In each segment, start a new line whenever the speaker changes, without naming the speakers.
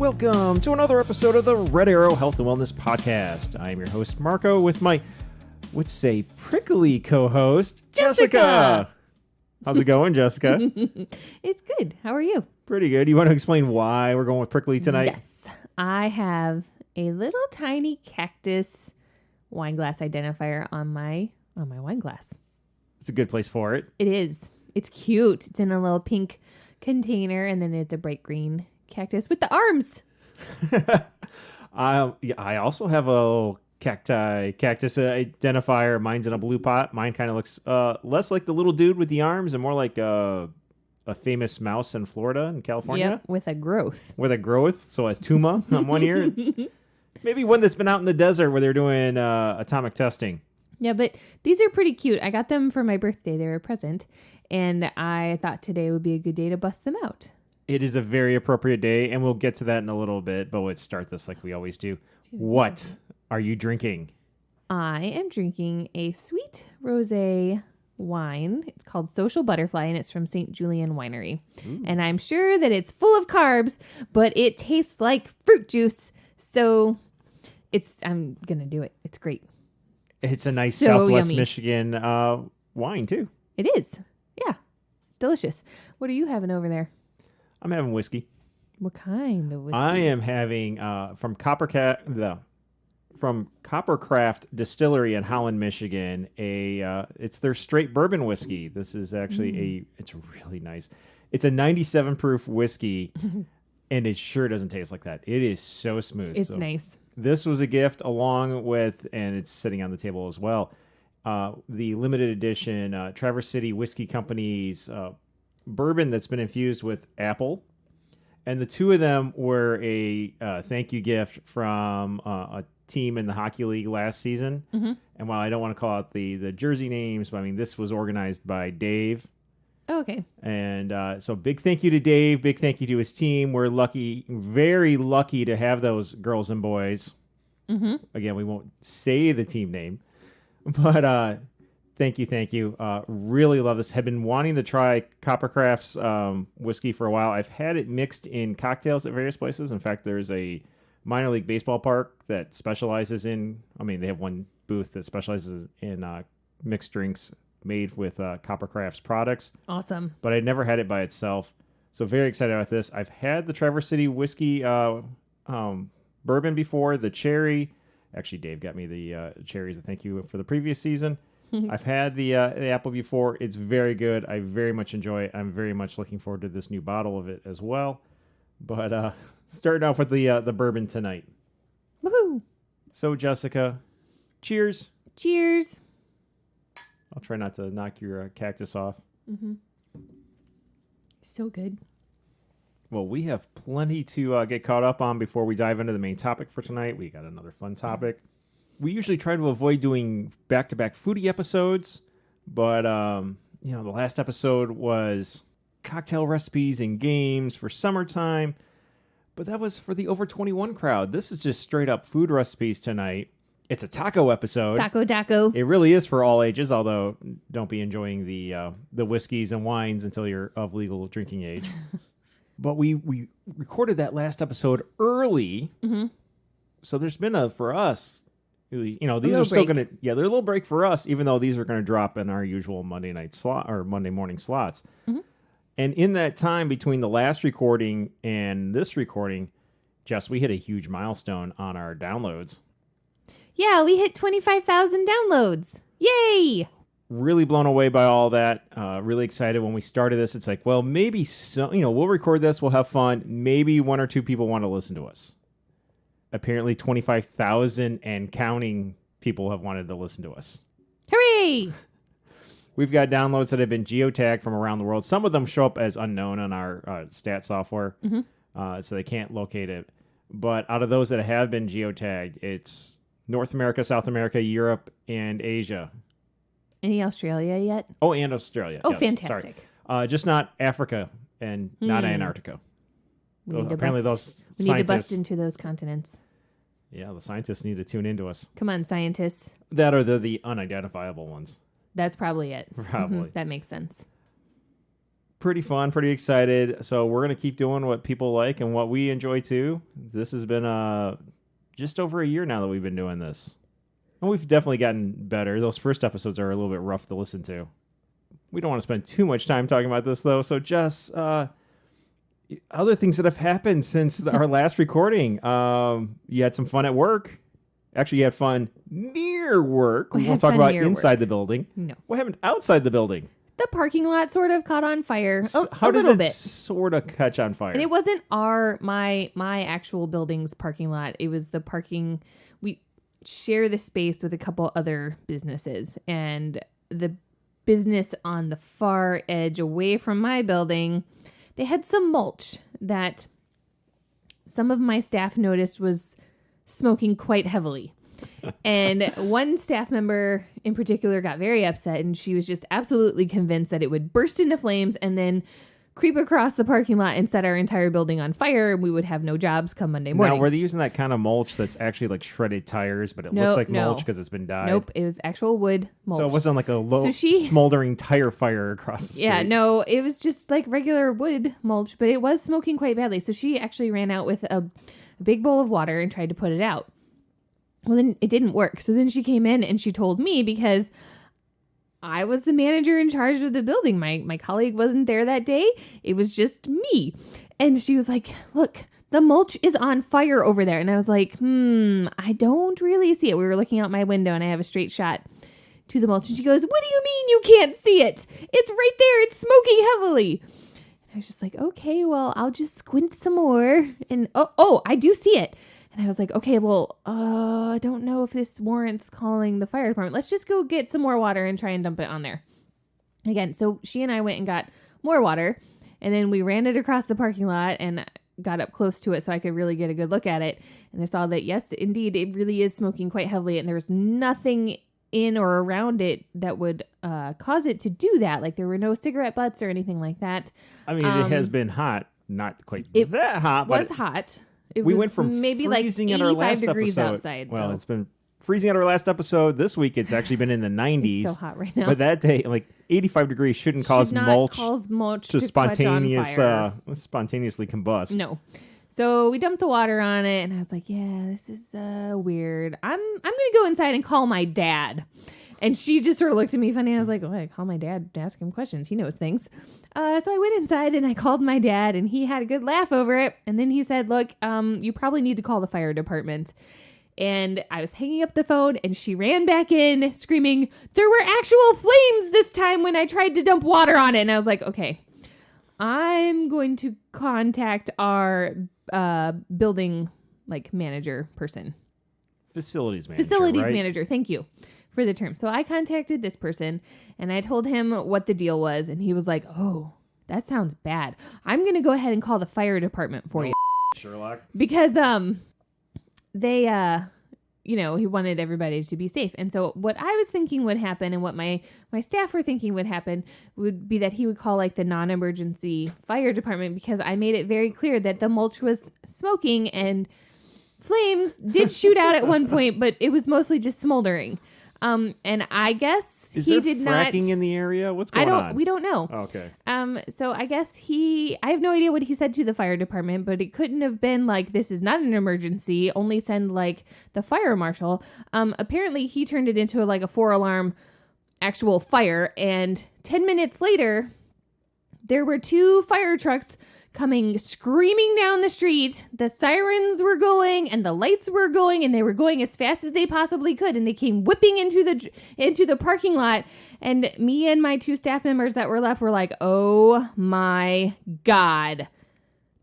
welcome to another episode of the Red Arrow Health and Wellness Podcast. I am your host, Marco, with my, would say, prickly co-host, Jessica. How's it going, Jessica?
It's good. How are you?
Pretty good. You want to explain why we're going with prickly tonight?
Yes. I have a little tiny cactus wine glass identifier on my wine glass.
It's a good place for it.
It is. It's cute. It's in a little pink container, and then it's a bright green cactus with the arms.
I also have a little cactus identifier. Mine's in a blue pot. Mine kind of looks less like the little dude with the arms and more like a famous mouse in Florida and California.
Yep, with a growth.
So a tuma on one ear. Maybe one that's been out in the desert where they're doing atomic testing.
Yeah, but these are pretty cute. I got them for my birthday. They were a present, and I thought today would be a good day to bust them out.
It is a very appropriate day, and we'll get to that in a little bit, but let's start this like we always do. What are you drinking?
I am drinking a sweet rosé wine. It's called Social Butterfly, and it's from St. Julian Winery. Ooh. And I'm sure that it's full of carbs, but it tastes like fruit juice. So I'm going to do it. It's great.
It's a nice
so
Southwest
yummy.
Michigan wine, too.
It is. Yeah. It's delicious. What are you having over there?
I'm having whiskey.
What kind of whiskey?
I am having from Coppercraft Distillery in Holland, Michigan. It's their straight bourbon whiskey. This is actually it's really nice. It's a 97 proof whiskey, and it sure doesn't taste like that. It is so smooth.
It's nice.
This was a gift along with, and it's sitting on the table as well, the limited edition Traverse City Whiskey Company's bourbon that's been infused with apple. And the two of them were a thank you gift from a team in the hockey league last season. Mm-hmm. And while I don't want to call out the jersey names, but I mean, this was organized by Dave.
Oh, okay.
And so big thank you to Dave. Big thank you to his team. We're lucky, very lucky to have those girls and boys. Mm-hmm. Again, we won't say the team name, but thank you. Really love this. Have been wanting to try Coppercraft's whiskey for a while. I've had it mixed in cocktails at various places. In fact, there's a minor league baseball park that specializes in, they have one booth that specializes in mixed drinks made with Coppercraft's products.
Awesome.
But I'd never had it by itself. So very excited about this. I've had the Traverse City whiskey bourbon before, the cherry. Actually, Dave got me the cherries. Thank you for the previous season. I've had the apple before. It's very good. I very much enjoy it. I'm very much looking forward to this new bottle of it as well. But starting off with the bourbon tonight.
Woohoo!
So, Jessica, cheers.
Cheers.
I'll try not to knock your cactus off.
Mm-hmm. So good.
Well, we have plenty to get caught up on before we dive into the main topic for tonight. We got another fun topic. We usually try to avoid doing back-to-back foodie episodes, but the last episode was cocktail recipes and games for summertime, but that was for the over 21 crowd. This is just straight up food recipes tonight. It's a taco episode.
Taco.
It really is for all ages, although don't be enjoying the whiskeys and wines until you're of legal drinking age. But we recorded that last episode early, so there's been for us. These are still going to, they're a little break for us, even though these are going to drop in our usual Monday night slot or Monday morning slots. Mm-hmm. And in that time between the last recording and this recording, Jess, we hit a huge milestone on our downloads.
Yeah, we hit 25,000 downloads. Yay!
Really blown away by all that. Really excited when we started this. It's like, well, maybe we'll record this. We'll have fun. Maybe one or two people want to listen to us. Apparently 25,000 and counting people have wanted to listen to us.
Hooray!
We've got downloads that have been geotagged from around the world. Some of them show up as unknown on our stat software, so they can't locate it. But out of those that have been geotagged, it's North America, South America, Europe, and Asia.
Any Australia yet?
Oh, and Australia.
Oh,
yes,
fantastic.
Sorry. Just not Africa and not Antarctica.
We need to bust into those continents.
Yeah, the scientists need to tune into us.
Come on, scientists.
That are the unidentifiable ones.
That's probably it.
Probably.
That makes sense.
pretty fun, pretty excited. So we're going to keep doing what people like and what we enjoy too. This has been just over a year now that we've been doing this. And we've definitely gotten better. Those first episodes are a little bit rough to listen to. We don't want to spend too much time talking about this, though. So, Jess, other things that have happened since our last recording. You had some fun at work. Actually, you had fun near work. We won't talk about inside the building.
No.
What happened outside the building?
The parking lot sort of caught on fire.
How does it sort of catch on fire?
And it wasn't my actual building's parking lot. It was the parking. We share the space with a couple other businesses, and the business on the far edge away from my building, they had some mulch that some of my staff noticed was smoking quite heavily. And one staff member in particular got very upset, and she was just absolutely convinced that it would burst into flames and then creep across the parking lot and set our entire building on fire, and we would have no jobs come Monday morning.
Now, were they using that kind of mulch that's actually like shredded tires, but it looks like mulch because it's been dyed?
Nope, it was actual wood mulch.
So it wasn't like a smoldering tire fire across the street?
Yeah, no, it was just like regular wood mulch, but it was smoking quite badly. So she actually ran out with a big bowl of water and tried to put it out. Well, then it didn't work. So then she came in and she told me, because I was the manager in charge of the building. My colleague wasn't there that day. It was just me. And she was like, look, the mulch is on fire over there. And I was like, I don't really see it. We were looking out my window and I have a straight shot to the mulch. And she goes, what do you mean you can't see it? It's right there. It's smoking heavily. And I was just like, okay, well, I'll just squint some more. And oh, I do see it. And I was like, okay, well, I don't know if this warrants calling the fire department. Let's just go get some more water and try and dump it on there. Again, so she and I went and got more water, and then we ran it across the parking lot and got up close to it so I could really get a good look at it. And I saw that, yes, indeed, it really is smoking quite heavily, and there was nothing in or around it that would cause it to do that. Like, there were no cigarette butts or anything like that.
I mean, it has been hot. Not quite that hot, but
it was hot.
We went from
maybe like 85 degrees outside.
Well, it's been freezing at our last episode. This week, it's actually been in the 90s.
It's so hot right now.
But that day, like 85 degrees shouldn't cause mulch to spontaneously combust.
No. So we dumped the water on it, and I was like, yeah, this is weird. I'm going to go inside and call my dad. And she just sort of looked at me funny. I was like, oh, I call my dad to ask him questions. He knows things. So I went inside and I called my dad, and he had a good laugh over it. And then he said, look, you probably need to call the fire department. And I was hanging up the phone, and she ran back in screaming, there were actual flames this time when I tried to dump water on it. And I was like, okay, I'm going to contact our building manager person.
Facilities manager,
manager. Thank you for the term. So I contacted this person, and I told him what the deal was, and he was like, oh, that sounds bad. I'm going to go ahead and call the fire department for you.
Sherlock.
Because they he wanted everybody to be safe. And so what I was thinking would happen, and what my staff were thinking would happen, would be that he would call the non-emergency fire department, because I made it very clear that the mulch was smoking, and flames did shoot out at one point, but it was mostly just smoldering. And I guess he did not.
Is there fracking in the area? What's going on?
We don't know.
Oh, okay.
So I guess I have no idea what he said to the fire department, but it couldn't have been like, this is not an emergency, only send the fire marshal. Apparently he turned it into a 4-alarm actual fire. And 10 minutes later, there were 2 fire trucks coming screaming down the street. The sirens were going and the lights were going, and they were going as fast as they possibly could, and they came whipping into the parking lot. And me and my 2 staff members that were left were like, oh my God,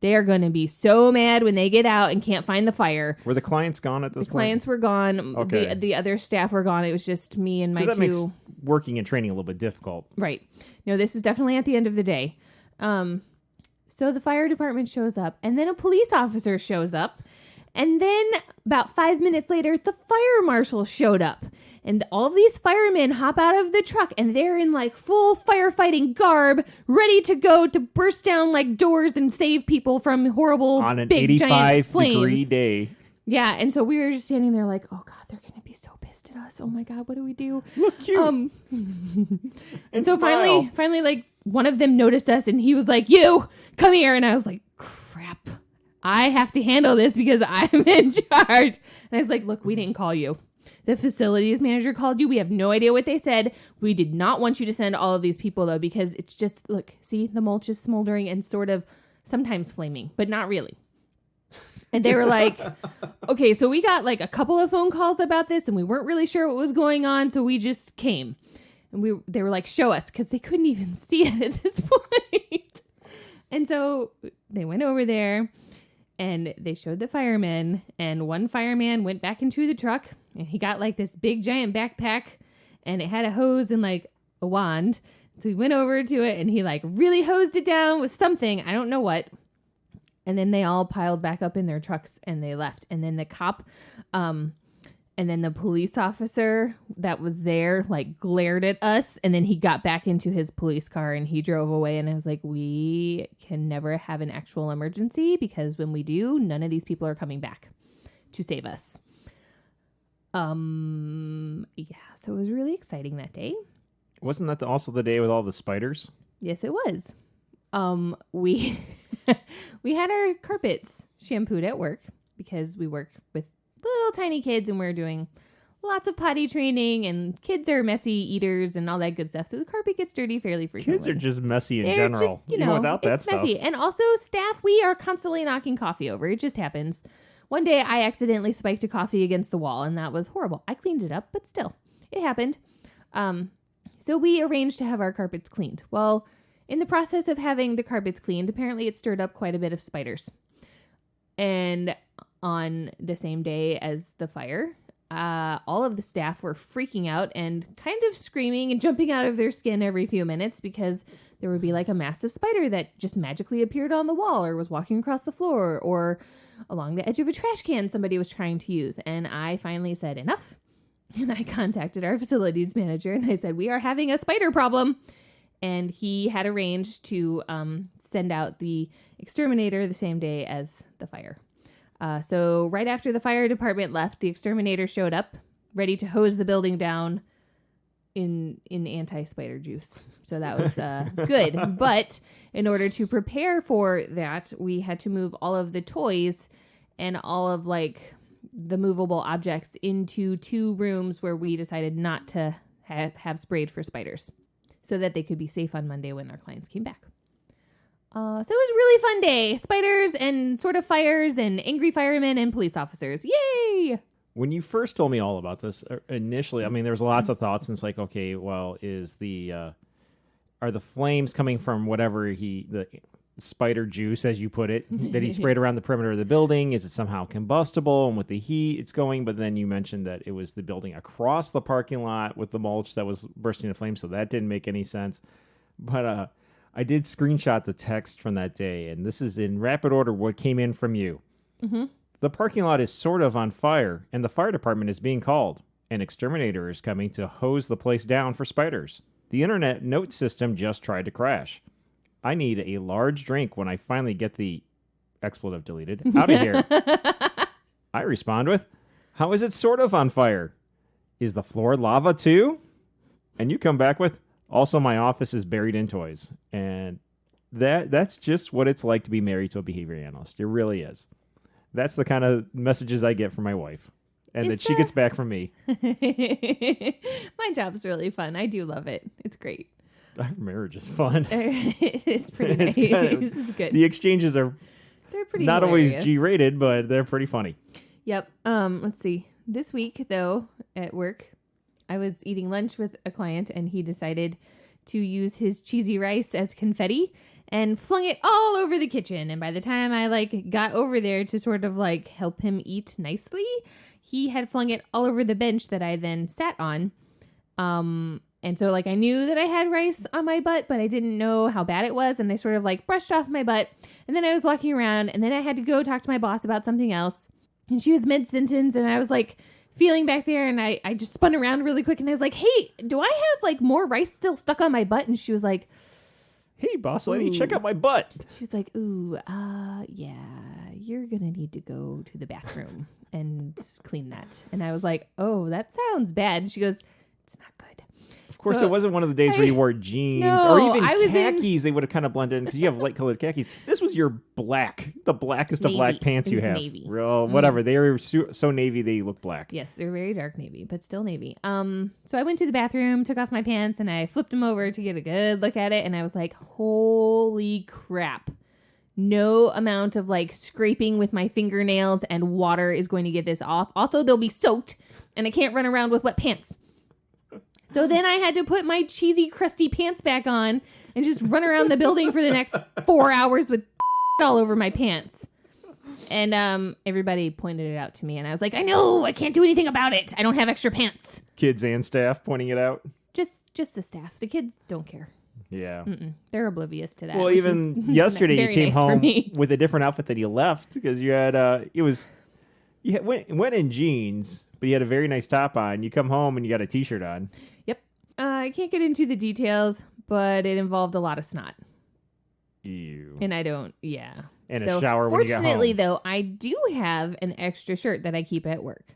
they are going to be so mad when they get out and can't find the fire.
Were the clients gone at this point?
The clients were gone. Okay. The other staff were gone. It was just me and my 2.
That makes working and training a little bit difficult.
Right. No, this was definitely at the end of the day. So the fire department shows up, and then a police officer shows up, and then about 5 minutes later, the fire marshal showed up, and all these firemen hop out of the truck, and they're in full firefighting garb, ready to go to burst down doors and save people from horrible big giant flames.
On an 85-degree day.
Yeah, and so we were just standing there oh God, they're going to be so pissed pissed at us. Oh my God, what do we do?
Look cute.
And so finally, like one of them noticed us and he was like, you come here. And I was like, crap, I have to handle this because I'm in charge. And I was like, look, we didn't call you. The facilities manager called you. We have no idea what they said. We did not want you to send all of these people though, because it's just, look, see, the mulch is smoldering and sort of sometimes flaming, but not really. And they were like, okay, so we got like a couple of phone calls about this and we weren't really sure what was going on. So we just came and they were like, show us, because they couldn't even see it at this point. And so they went over there and they showed the firemen, and one fireman went back into the truck and he got like this big giant backpack and it had a hose and like a wand. So he went over to it and he like really hosed it down with something. I don't know what. And then they all piled back up in their trucks and they left. And then the cop, and then the police officer that was there, like glared at us. And then he got back into his police car and he drove away. And I was like, we can never have an actual emergency, because when we do, none of these people are coming back to save us. Yeah. So it was really exciting that day.
Wasn't that also the day with all the spiders?
Yes, it was. We had our carpets shampooed at work because we work with little tiny kids and we're doing lots of potty training, and kids are messy eaters and all that good stuff. So the carpet gets dirty fairly frequently.
Kids are just messy in general.
Just,
even without that stuff. Messy.
And also staff, we are constantly knocking coffee over. It just happens. One day I accidentally spiked a coffee against the wall and that was horrible. I cleaned it up, but still, it happened. So we arranged to have our carpets cleaned. Well, in the process of having the carpets cleaned, apparently it stirred up quite a bit of spiders. And on the same day as the fire, all of the staff were freaking out and kind of screaming and jumping out of their skin every few minutes, because there would be like a massive spider that just magically appeared on the wall or was walking across the floor or along the edge of a trash can somebody was trying to use. And I finally said enough. And I contacted our facilities manager and I said, we are having a spider problem. And he had arranged to send out the exterminator the same day as the fire. So right after the fire department left, the exterminator showed up, ready to hose the building down in anti-spider juice. So that was good. But in order to prepare for that, we had to move all of the toys and all of like the movable objects into 2 rooms where we decided not to have sprayed for spiders, so that they could be safe on Monday when our clients came back. So it was a really fun day. Spiders and sort of fires and angry firemen and police officers. Yay!
When you first told me all about this initially, I mean, there was lots of thoughts, and it's like, okay, well, are the flames coming from whatever the spider juice, as you put it, that he sprayed around the perimeter of the building? Is it somehow combustible, and with the heat it's going? But then you mentioned that it was the building across the parking lot with the mulch that was bursting into flames, so that didn't make any sense. But I did screenshot the text from that day, and this is in rapid order what came in from you. Mm-hmm. The parking lot is sort of on fire, and the fire department is being called. An exterminator is coming to hose the place down for spiders. The internet note system just tried to crash. I need a large drink when I finally get the expletive deleted out of here. I respond with, how is it sort of on fire? Is the floor lava too? And you come back with, also my office is buried in toys. And that's just what it's like to be married to a behavior analyst. It really is. That's the kind of messages I get from my wife. And that she gets back from me.
My job's really fun. I do love it. It's great.
Our marriage is fun.
It is pretty nice. This is good.
The exchanges they're pretty not
hilarious.
Always G-rated, but they're pretty funny.
Yep. Let's see. This week, though, at work, I was eating lunch with a client, and he decided to use his cheesy rice as confetti and flung it all over the kitchen. And by the time I got over there to sort of help him eat nicely, he had flung it all over the bench that I then sat on. And so I knew that I had rice on my butt, but I didn't know how bad it was. And I sort of brushed off my butt. And then I was walking around, and then I had to go talk to my boss about something else. And she was mid-sentence, and I was feeling back there, and I just spun around really quick, and I was like, hey, do I have more rice still stuck on my butt? And she was like,
hey, boss lady, check out my butt.
She was like, ooh, yeah, you're going to need to go to the bathroom and clean that. And I was like, oh, that sounds bad. And she goes, it's not good.
Of course, it wasn't one of the days where you wore jeans or even khakis. They would have kind of blended in because you have light colored khakis. This was your black, the blackest
navy.
of black pants you have.
Navy.
Real, whatever. They were so navy they look black.
Yes, they're very dark navy, but still navy. So I went to the bathroom, took off my pants, and I flipped them over to get a good look at it. And I was like, holy crap. No amount of like scraping with my fingernails and water is going to get this off. Also, they'll be soaked and I can't run around with wet pants. So then I had to put my cheesy, crusty pants back on and just run around the building for the next 4 hours with all over my pants. And everybody pointed it out to me. And I was like, I know, I can't do anything about it. I don't have extra pants.
Kids and staff pointing it out?
Just the staff. The kids don't care.
Yeah.
They're oblivious to that.
Well, even yesterday you came home with a different outfit that you left because you had, went in jeans, but you had a very nice top on. You come home and you got a t-shirt on.
Yep. I can't get into the details, but it involved a lot of snot.
Ew.
And I don't, yeah.
And a shower when you got home.
Fortunately, though, I do have an extra shirt that I keep at work.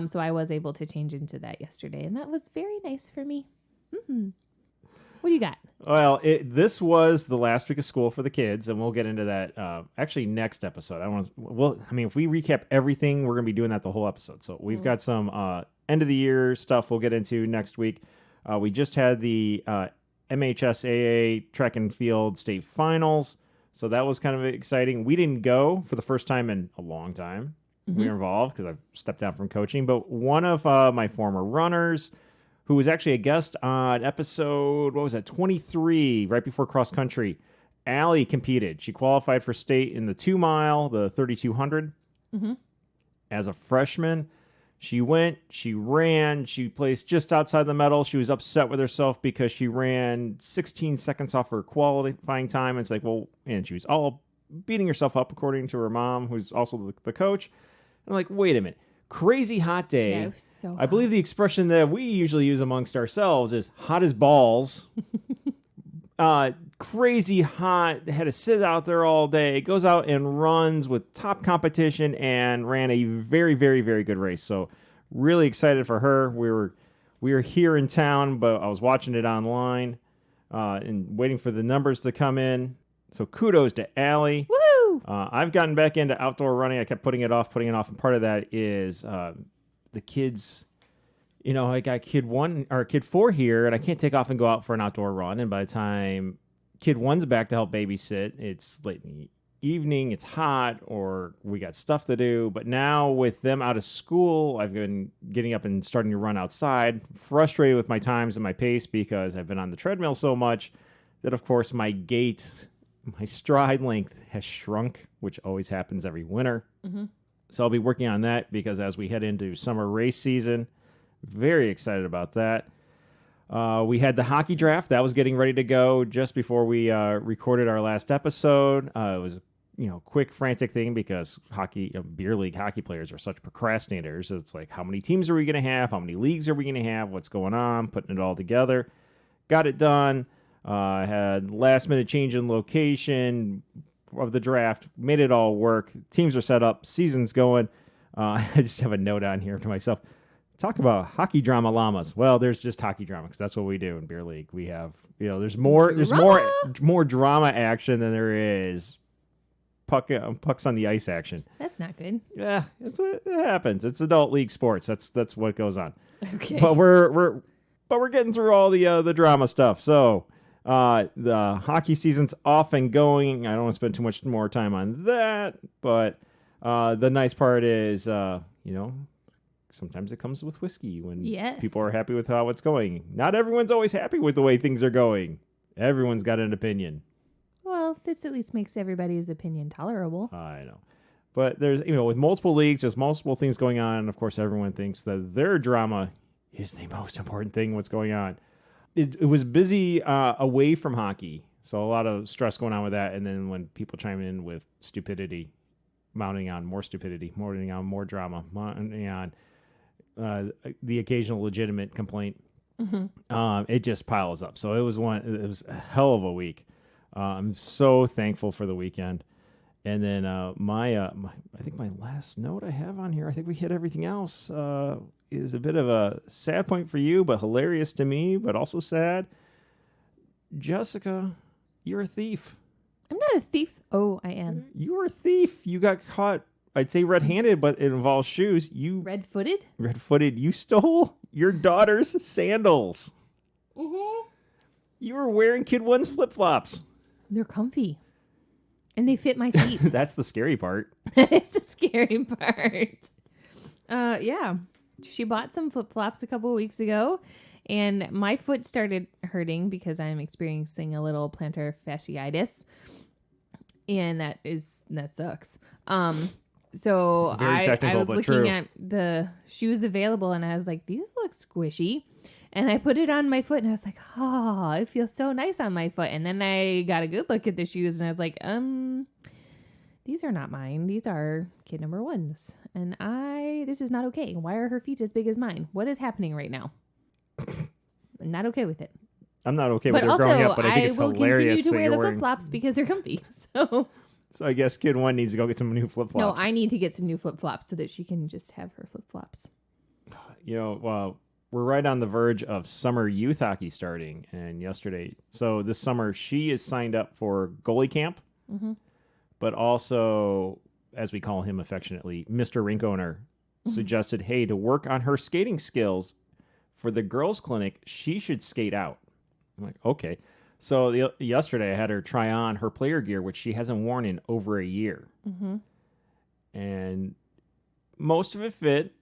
So I was able to change into that yesterday, and that was very nice for me. What do you got?
Well, this was the last week of school for the kids, and we'll get into that actually next episode. If we recap everything, we're going to be doing that the whole episode. So we've got some end of the year stuff we'll get into next week. We just had the MHSAA Track and Field State Finals, so that was kind of exciting. We didn't go for the first time in a long time. We were involved because I've stepped down from coaching, but one of my former runners, who was actually a guest on episode, 23, right before cross country. Allie competed. She qualified for state in the 2 mile, the 3,200. As a freshman, she went, she ran, she placed just outside the medal. She was upset with herself because she ran 16 seconds off her qualifying time. It's like, and she was all beating herself up, according to her mom, who's also the coach. And I'm like, wait a minute. Crazy hot day.
Yeah, it was so hot.
I believe the expression that we usually use amongst ourselves is hot as balls. Crazy hot. Had to sit out there all day. Goes out and runs with top competition and ran a very, very, very good race. So really excited for her. We were here in town, but I was watching it online and waiting for the numbers to come in. So kudos to Allie.
Woo!
I've gotten back into outdoor running. I kept putting it off. And part of that is the kids. I got kid 1 or kid 4 here, and I can't take off and go out for an outdoor run. And by the time kid 1's back to help babysit, it's late in the evening, it's hot, or we got stuff to do. But now with them out of school, I've been getting up and starting to run outside, frustrated with my times and my pace because I've been on the treadmill so much that, of course, my stride length has shrunk, which always happens every winter. So I'll be working on that because as we head into summer race season, very excited about that. We had the hockey draft. That was getting ready to go just before we recorded our last episode. It was a quick, frantic thing because beer league hockey players are such procrastinators. So it's like, how many teams are we going to have? How many leagues are we going to have? What's going on? Putting it all together. Got it done. I had last minute change in location of the draft, made it all work. Teams are set up, season's going. I just have a note on here to myself. Talk about hockey drama llamas. Well, there's just hockey drama because that's what we do in beer league. We have, there's more drama action than there is pucks on the ice action.
That's not good.
Yeah, it happens. It's adult league sports. That's what goes on.
Okay.
But we're getting through all the drama stuff. So. The hockey season's off and going. I don't want to spend too much more time on that, but the nice part is, sometimes it comes with whiskey when people are happy with how it's going. Not everyone's always happy with the way things are going. Everyone's got an opinion.
Well, this at least makes everybody's opinion tolerable.
I know. But there's, with multiple leagues, there's multiple things going on. And of course, everyone thinks that their drama is the most important thing, what's going on. It was busy away from hockey, so a lot of stress going on with that. And then when people chime in with stupidity, mounting on more stupidity, mounting on more drama, mounting on the occasional legitimate complaint, it just piles up. So it was a hell of a week. I'm so thankful for the weekend. And then I think my last note I have on here, I think we hit everything else, is a bit of a sad point for you, but hilarious to me, but also sad. Jessica, you're a thief.
I'm not a thief. Oh, I am.
You're a thief. You got caught, I'd say red-handed, but it involves shoes.
Red-footed?
Red-footed. You stole your daughter's sandals.
Mm-hmm.
You were wearing Kid One's flip-flops.
They're comfy. And they fit my feet.
That's the scary part.
That is the scary part. Yeah. She bought some flip-flops a couple of weeks ago, and my foot started hurting because I'm experiencing a little plantar fasciitis. And that sucks. So
Very technical,
I was
but
looking
true.
at the shoes available, and I was like, these look squishy. And I put it on my foot, and I was like, oh, it feels so nice on my foot. And then I got a good look at the shoes, and I was like, these are not mine. These are kid number one's. And this is not okay. Why are her feet as big as mine? What is happening right now? I'm not okay with it.
I'm not okay with her growing up, but I think it's hilarious that
will continue to wear
you're
the
wearing...
flip-flops because they're comfy.
So I guess Kid One needs to go get some new flip-flops.
No, I need to get some new flip-flops so that she can just have her flip-flops.
You know, we're right on the verge of summer youth hockey starting, and yesterday, so this summer she is signed up for goalie camp, but also, as we call him affectionately, Mr. Rink Owner suggested, hey, to work on her skating skills for the girls' clinic, she should skate out. I'm like, okay. So yesterday I had her try on her player gear, which she hasn't worn in over a year. And most of it fit.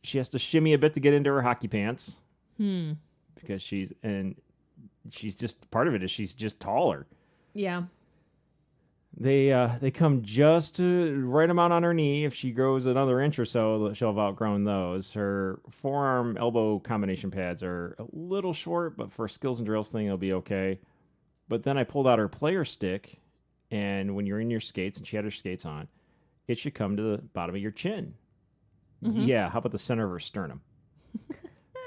She has to shimmy a bit to get into her hockey pants because she's just, part of it is she's just taller.
Yeah.
They come just to right amount on her knee. If she grows another inch or so, she'll have outgrown those. Her forearm elbow combination pads are a little short, but for skills and drills thing, it'll be okay. But then I pulled out her player stick, and when you're in your skates, and she had her skates on, it should come to the bottom of your chin. Yeah, how about the center of her sternum? So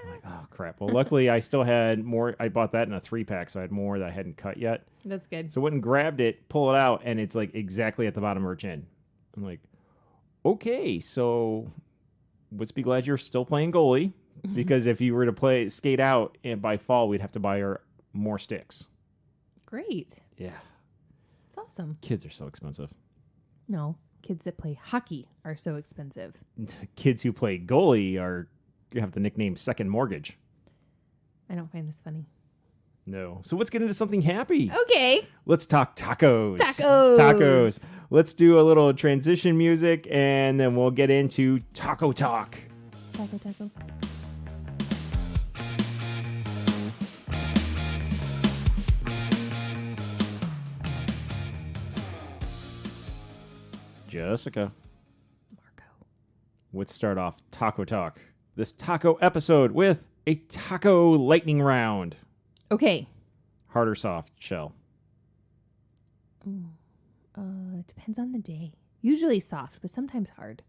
I'm like, oh, crap. Well, luckily, I still had more. I bought that in a 3-pack, so I had more that I hadn't cut yet.
That's good.
So I went and grabbed it, pull it out, and it's like exactly at the bottom of her chin. I'm like, okay, so let's be glad you're still playing goalie, because if you were to skate out, and by fall, we'd have to buy her more sticks.
Great.
Yeah.
It's awesome.
Kids are so expensive.
No, kids that play hockey are so expensive.
Kids who play goalie have the nickname Second Mortgage.
I don't find this funny.
No. So let's get into something happy.
Okay.
Let's talk tacos. Tacos. Let's do a little transition music, and then we'll get into taco talk.
Taco.
Jessica.
Marco.
Let's start off taco talk. This taco episode with a taco lightning round.
Okay.
Hard or soft shell?
It depends on the day. Usually soft, but sometimes hard.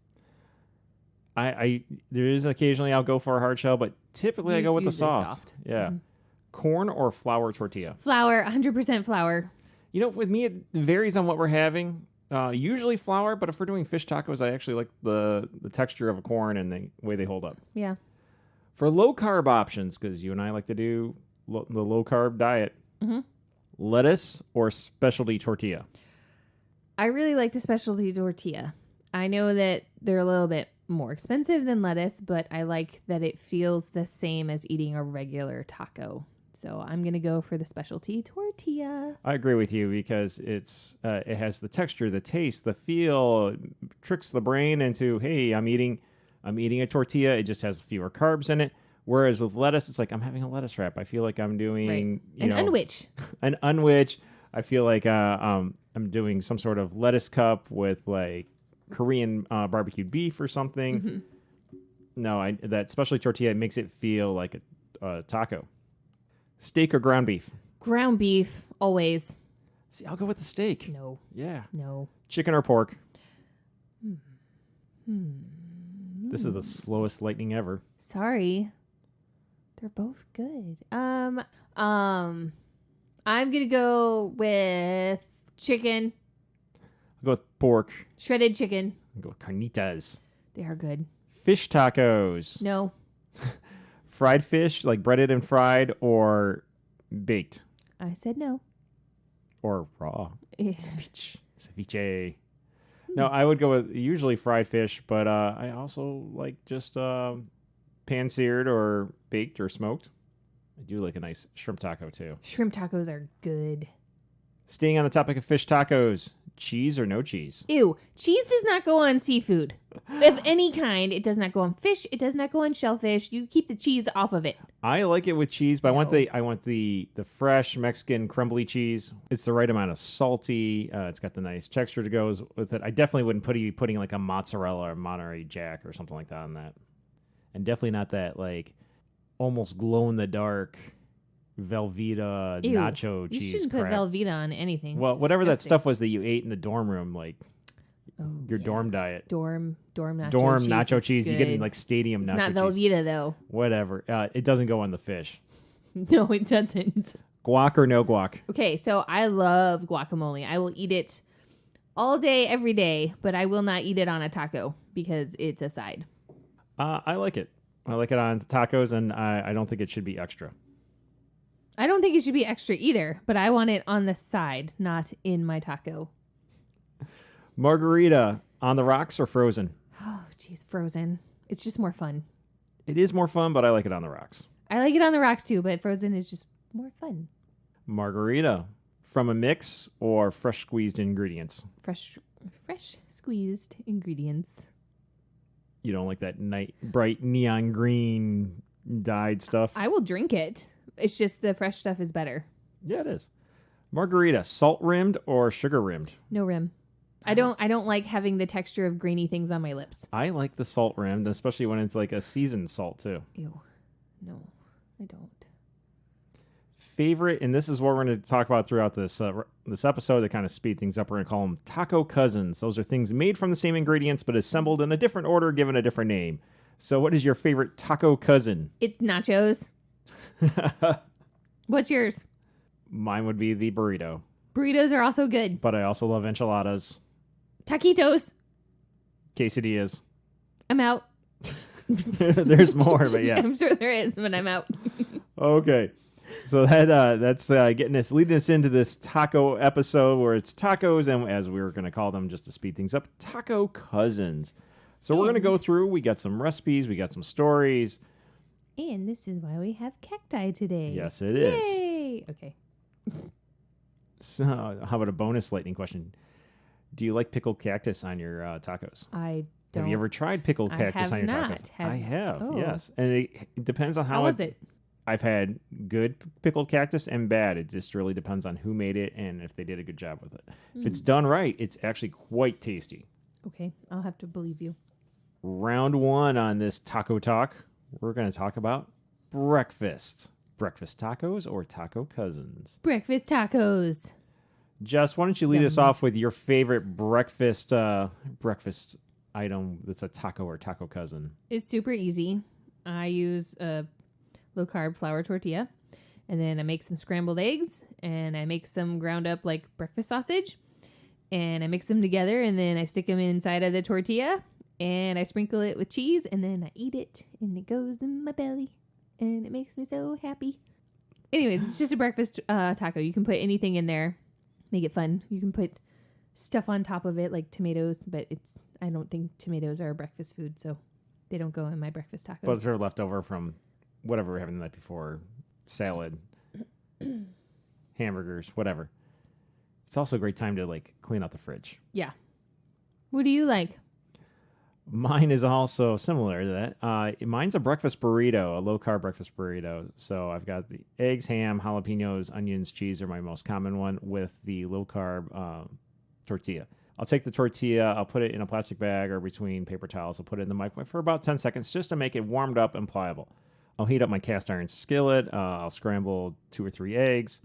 I there is occasionally I'll go for a hard shell, but typically I go with the soft. Yeah. Corn or flour tortilla?
Flour, 100% flour.
You know, with me, it varies on what we're having. Usually flour, but if we're doing fish tacos, I actually like the texture of a corn and the way they hold up.
Yeah.
For low carb options, because you and I like to do the low carb diet, lettuce or specialty tortilla?
I really like the specialty tortilla. I know that they're a little bit more expensive than lettuce, but I like that it feels the same as eating a regular taco. So I'm going to go for the specialty tortilla.
I agree with you because it has the texture, the taste, the feel, tricks the brain into, hey, I'm eating a tortilla. It just has fewer carbs in it. Whereas with lettuce, it's like I'm having a lettuce wrap. I feel like I'm doing
an unwich.
An unwich. I feel like I'm doing some sort of lettuce cup with like Korean barbecued beef or something. No, that specialty tortilla makes it feel like a taco. Steak or ground beef?
Ground beef, always.
See, I'll go with the steak.
No.
Yeah.
No.
Chicken or pork? This is the slowest lightning ever.
Sorry. They're both good. I'm gonna go with chicken.
I'll go with pork.
Shredded chicken.
Go with carnitas.
They are good.
Fish tacos.
No.
Fried fish, like breaded and fried, or baked,
I said no.
or raw.
Yeah.
Ceviche. No, I would go with usually fried fish, but I also like just pan-seared or baked or smoked. I do like a nice shrimp taco too.
Shrimp tacos are good.
Staying on the topic of fish tacos, cheese or no cheese?
Ew. Cheese does not go on seafood. Of any kind. It does not go on fish. It does not go on shellfish. You keep the cheese off of it.
I like it with cheese, but
No.
I want the fresh Mexican crumbly cheese. It's the right amount of salty. It's got the nice texture to go with it. I definitely wouldn't be putting like a mozzarella or Monterey Jack or something like that on that. And definitely not that like almost glow in the dark Velveeta
Ew.
nacho
You
cheese
shouldn't
crap.
put Velveeta on anything.
Well,
It's
whatever that
disgusting.
stuff was that you ate in the dorm room, like your
Yeah.
dorm diet.
Dorm nacho
Dorm
cheese.
nacho
is
cheese. You get in
good.
like stadium
It's
nacho
not
cheese.
Velveeta though.
Whatever. It doesn't go on the fish.
No, it doesn't.
Guac or no guac?
Okay, so I love guacamole. I will eat it all day, every day, but I will not eat it on a taco because it's a side.
I like it. I like it on tacos, and I don't think it should be extra.
I don't think it should be extra either, but I want it on the side, not in my taco.
Margarita on the rocks or frozen?
Oh, geez, frozen. It's just more fun.
It is more fun, but I like it on the rocks.
I like it on the rocks too, but frozen is just more fun.
Margarita from a mix or fresh squeezed ingredients?
Fresh squeezed ingredients.
You don't like that bright neon green dyed stuff?
I will drink it. It's just the fresh stuff is better.
Yeah, it is. Margarita, salt rimmed or sugar rimmed?
No rim. I don't like having the texture of grainy things on my lips.
I like the salt rimmed, especially when it's like a seasoned salt too.
Ew. No, I don't.
Favorite, and this is what we're going to talk about throughout this this episode to kind of speed things up. We're going to call them taco cousins. Those are things made from the same ingredients but assembled in a different order, given a different name. So what is your favorite taco cousin?
It's nachos. What's yours?
Mine would be the burrito,
Burritos are also good.
but I also love enchiladas,
Taquitos.
quesadillas.
I'm out.
There's more, but yeah.
I'm sure there is, but I'm out.
Okay. So that's leading us into this taco episode where it's tacos, and as we were going to call them just to speed things up, taco cousins. So we're going to go through. We got some recipes. We got some stories.
And this is why we have cacti today.
Yes, it is.
Yay! Okay.
So how about a bonus lightning question? Do you like pickled cactus on your tacos?
I don't.
Have you ever tried pickled
I
cactus
have
on your
not.
tacos? I have,
Oh.
yes. And it depends on
How was it?
I've had good pickled cactus and bad. It just really depends on who made it and if they did a good job with it. If it's done right, it's actually quite tasty.
Okay, I'll have to believe you.
Round one on this taco talk, we're going to talk about breakfast. Breakfast tacos or taco cousins?
Breakfast tacos.
Jess, why don't you lead us
Yum.
off with your favorite breakfast item that's a taco or taco cousin?
It's super easy. I use a low carb flour tortilla, and then I make some scrambled eggs, and I make some ground up like breakfast sausage, and I mix them together, and then I stick them inside of the tortilla, and I sprinkle it with cheese, and then I eat it, and it goes in my belly, and it makes me so happy. Anyways, it's just a breakfast taco. You can put anything in there, make it fun. You can put stuff on top of it like tomatoes, but I don't think tomatoes are a breakfast food, so they don't go in my breakfast tacos.
But they're left over from whatever we were having the night before, salad, hamburgers, whatever. It's also a great time to like clean out the fridge.
Yeah. What do you like?
Mine is also similar to that. Mine's a breakfast burrito, a low-carb breakfast burrito. So I've got the eggs, ham, jalapenos, onions, cheese are my most common one with the low-carb tortilla. I'll take the tortilla, I'll put it in a plastic bag or between paper towels. I'll put it in the microwave for about 10 seconds just to make it warmed up and pliable. I'll heat up my cast iron skillet. I'll scramble 2 or 3 eggs.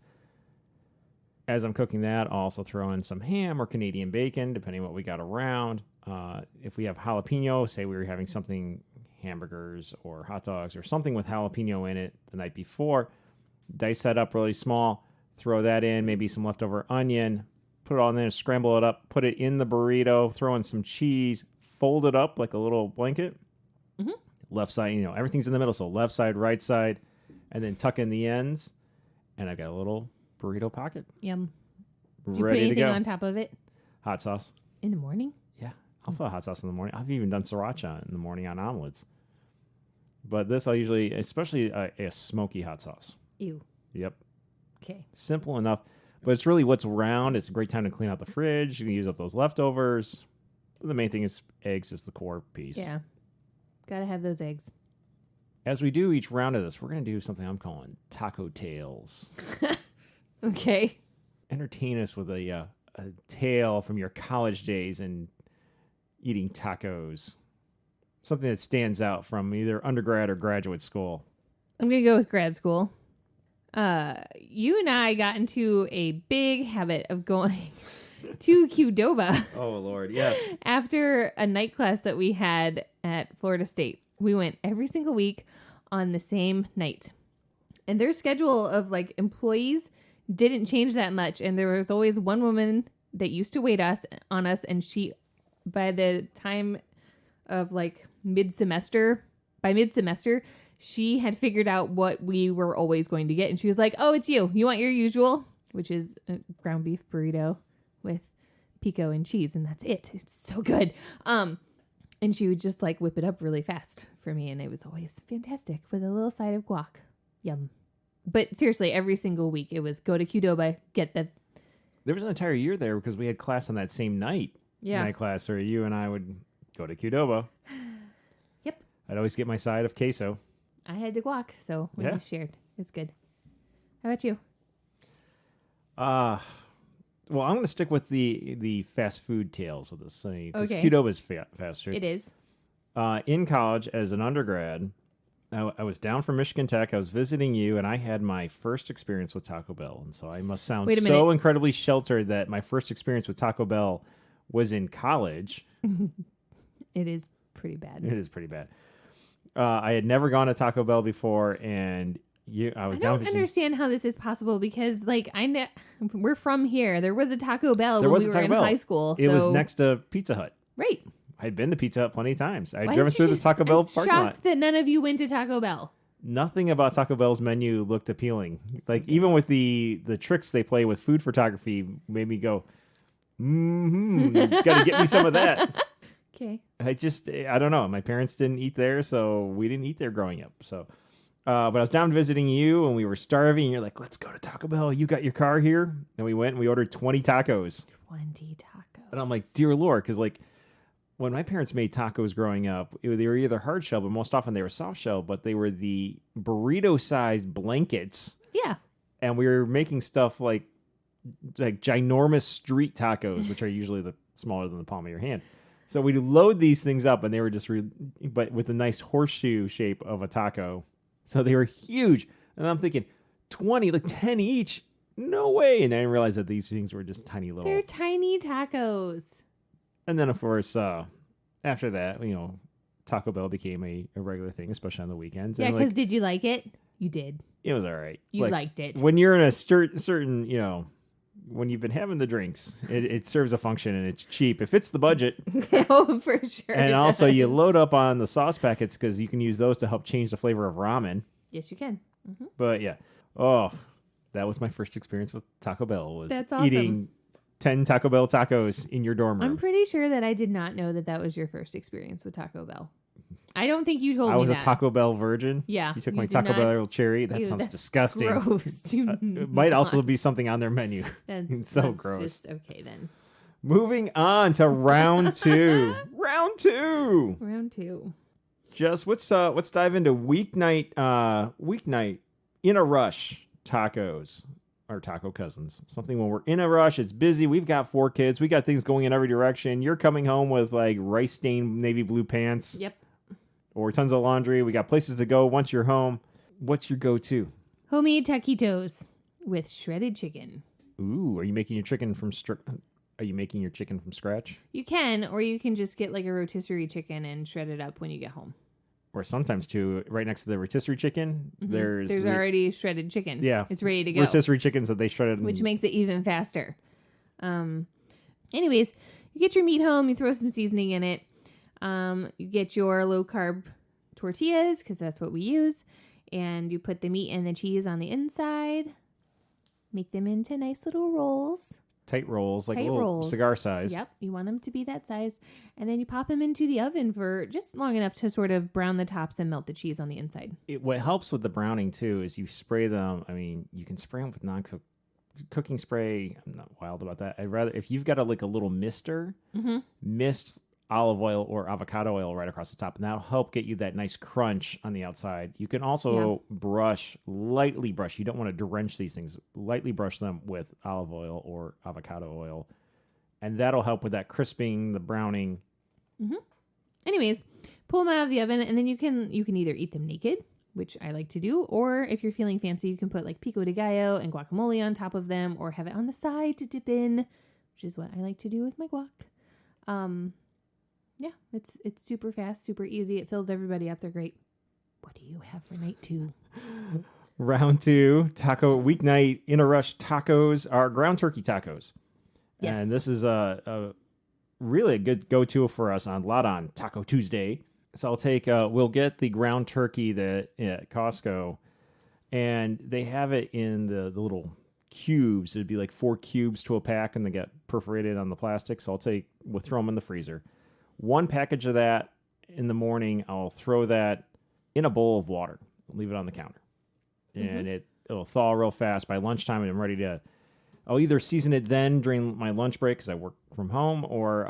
As I'm cooking that, I'll also throw in some ham or Canadian bacon, depending on what we got around. If we have jalapeno, say we were having something, hamburgers or hot dogs or something with jalapeno in it the night before, dice that up really small, throw that in, maybe some leftover onion, put it all in there, scramble it up, put it in the burrito, throw in some cheese, fold it up like a little blanket. Mm-hmm. Left side, everything's in the middle. So left side, right side, and then tuck in the ends. And I've got a little burrito pocket.
Yum.
Ready
Did you put anything
to go.
on top of it?
Hot sauce.
In the morning?
Yeah. I'll put hot sauce in the morning. I've even done sriracha in the morning on omelets. But this I'll usually, especially a smoky hot sauce.
Ew.
Yep.
Okay.
Simple enough. But it's really what's around. It's a great time to clean out the fridge. You can use up those leftovers. But the main thing is eggs is the core piece.
Yeah. Gotta have those eggs.
As we do each round of this, we're going to do something I'm calling taco tales.
Okay.
Entertain us with a tale from your college days and eating tacos. Something that stands out from either undergrad or graduate school.
I'm going to go with grad school. You and I got into a big habit of going to Qdoba.
Oh, Lord, yes.
After a night class that we had at Florida State. We went every single week on the same night. And their schedule of employees didn't change that much. And there was always one woman that used to wait on us. And she, by the time of mid-semester, she had figured out what we were always going to get. And she was like, oh, it's you. You want your usual, which is a ground beef burrito with pico and cheese. And that's it. It's so good. And she would just whip it up really fast for me. And it was always fantastic with a little side of guac. Yum. But seriously, every single week it was go to Qdoba, get that.
There was an entire year there because we had class on that same night.
Yeah.
Night class, or you and I would go to Qdoba.
Yep.
I'd always get my side of queso.
I had the guac, so we
Yeah.
shared. It's good. How about you?
Well, I'm going to stick with the fast food tales with this. Because
Okay.
Qdoba is fast food.
It is.
In college, as an undergrad, I was down from Michigan Tech. I was visiting you, and I had my first experience with Taco Bell. And so I must sound
Wait a
so
minute.
incredibly sheltered that my first experience with Taco Bell was in college.
It is pretty bad.
It is pretty bad. I had never gone to Taco Bell before, and I was
I
down
don't
visiting.
understand how this is possible because we're from here. There was a Taco Bell
There
when
was
we
a
were
Taco
in
Bell.
high school.
It was
so-
next to Pizza Hut.
Right.
I'd been to Pizza Hut plenty of times. I'd
Why
driven
did you
through the Taco Bell
I'm
parking lot.
shocked that none of you went to Taco Bell.
Nothing about Taco Bell's menu looked appealing. Even with the tricks they play with food photography made me go, got to get me some of that.
Okay.
I don't know. My parents didn't eat there, so we didn't eat there growing up. So, but I was down visiting you, and we were starving. And you're like, let's go to Taco Bell. You got your car here? And we went and we ordered 20 tacos.
20 tacos.
And I'm like, dear Lord, because when my parents made tacos growing up, they were either hard shell, but most often they were soft shell, but they were the burrito-sized blankets.
Yeah.
And we were making stuff like ginormous street tacos, which are usually smaller than the palm of your hand. So we'd load these things up, and they were just, but with a nice horseshoe shape of a taco. So they were huge. And I'm thinking, 20, 10 each? No way. And I didn't realize that these things were just tiny little.
They're tiny tacos.
And then, of course, after that, Taco Bell became a regular thing, especially on the weekends.
Yeah,
And,
because did you like it? You did.
it was all right.
You liked it.
When you're in a certain, when you've been having the drinks, it serves a function and it's cheap. It fits the budget.
Oh, for sure.
And
it
also, you
does.
load up on the sauce packets because you can use those to help change the flavor of ramen.
Yes, you can.
But yeah, that was my first experience with Taco Bell. Was
That's awesome.
eating 10 Taco Bell tacos in your dorm room.
I'm pretty sure that I did not know that was your first experience with Taco Bell. I don't think you told me
I was
that.
a Taco Bell virgin.
Yeah,
You took
you
my
did
Taco
not.
Bell cherry. That
Ew,
sounds
that's
disgusting.
Gross. Do
It might also
not.
be something on their menu.
That's
so
that's
gross.
Just okay then.
Moving on to round two. Round two.
Round two.
Just let's dive into weeknight in a rush tacos. Our taco cousins. Something when we're in a rush, it's busy. We've got 4 kids. We got things going in every direction. You're coming home with rice stained navy blue pants.
Yep.
Or tons of laundry. We got places to go once you're home. What's your go-to?
Homemade taquitos with shredded chicken.
Ooh, are you making your chicken from scratch?
You can, or you can just get a rotisserie chicken and shred it up when you get home.
Or sometimes too, right next to the rotisserie chicken, there's
There's already shredded chicken.
Yeah.
It's ready to go.
rotisserie chickens that they shredded.
Which makes it even faster. Anyways, you get your meat home, you throw some seasoning in it. You get your low carb tortillas, because that's what we use. And you put the meat and the cheese on the inside. Make them into nice little rolls.
Tight rolls, like little cigar size.
Yep, you want them to be that size. And then you pop them into the oven for just long enough to sort of brown the tops and melt the cheese on the inside.
What helps with the browning, too, is you spray them. I mean, you can spray them with non-cooking spray. I'm not wild about that. I'd rather, if you've got a little mister, mist olive oil or avocado oil right across the top, and that'll help get you that nice crunch on the outside. You can also lightly brush. You don't want to drench these things. Lightly brush them with olive oil or avocado oil, and that'll help with that crisping, the browning.
Anyways, pull them out of the oven, and then you can either eat them naked, which I like to do, or if you're feeling fancy, you can put like pico de gallo and guacamole on top of them, or have it on the side to dip in, which is what I like to do with my guac. Yeah, it's super fast, super easy. It fills everybody up. They're great. What do you have for night 2?
Round 2, taco weeknight in a rush tacos are ground turkey tacos. Yes. And this is a really a good go-to for us on Taco Tuesday. So I'll take, we'll get the ground turkey at Costco, and they have it in the little cubes. It'd be like 4 cubes to a pack, and they get perforated on the plastic. So we'll throw them in the freezer. 1 package of that in the morning. I'll throw that in a bowl of water. Leave it on the counter. And it'll thaw real fast. By lunchtime, I'm ready to... I'll either season it then during my lunch break because I work from home, or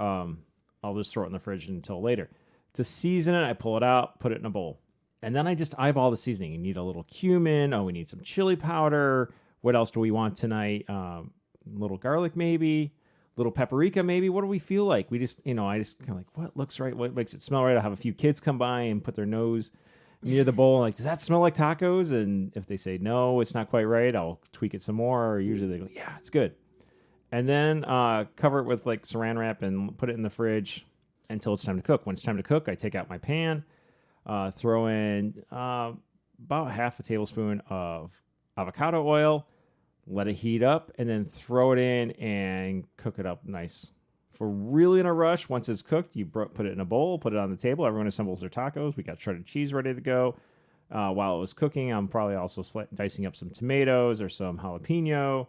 I'll just throw it in the fridge until later. To season it, I pull it out, put it in a bowl. And then I just eyeball the seasoning. You need a little cumin. Oh, we need some chili powder. What else do we want tonight? A little garlic maybe. Little paprika maybe. What do we feel like? I just kind of like, what looks right? What makes it smell right? I'll have a few kids come by and put their nose near the bowl. Like, does that smell like tacos? And if they say, no, it's not quite right, I'll tweak it some more. Or usually they go, yeah, it's good. And then cover it with like saran wrap and put it in the fridge until it's time to cook. When it's time to cook, I take out my pan, throw in about half a tablespoon of avocado oil, let it heat up, and then throw it in and cook it up nice. If we're really in a rush, once it's cooked, you put it in a bowl, put it on the table. Everyone assembles their tacos. We got shredded cheese ready to go. While it was cooking, I'm probably also dicing up some tomatoes or some jalapeno,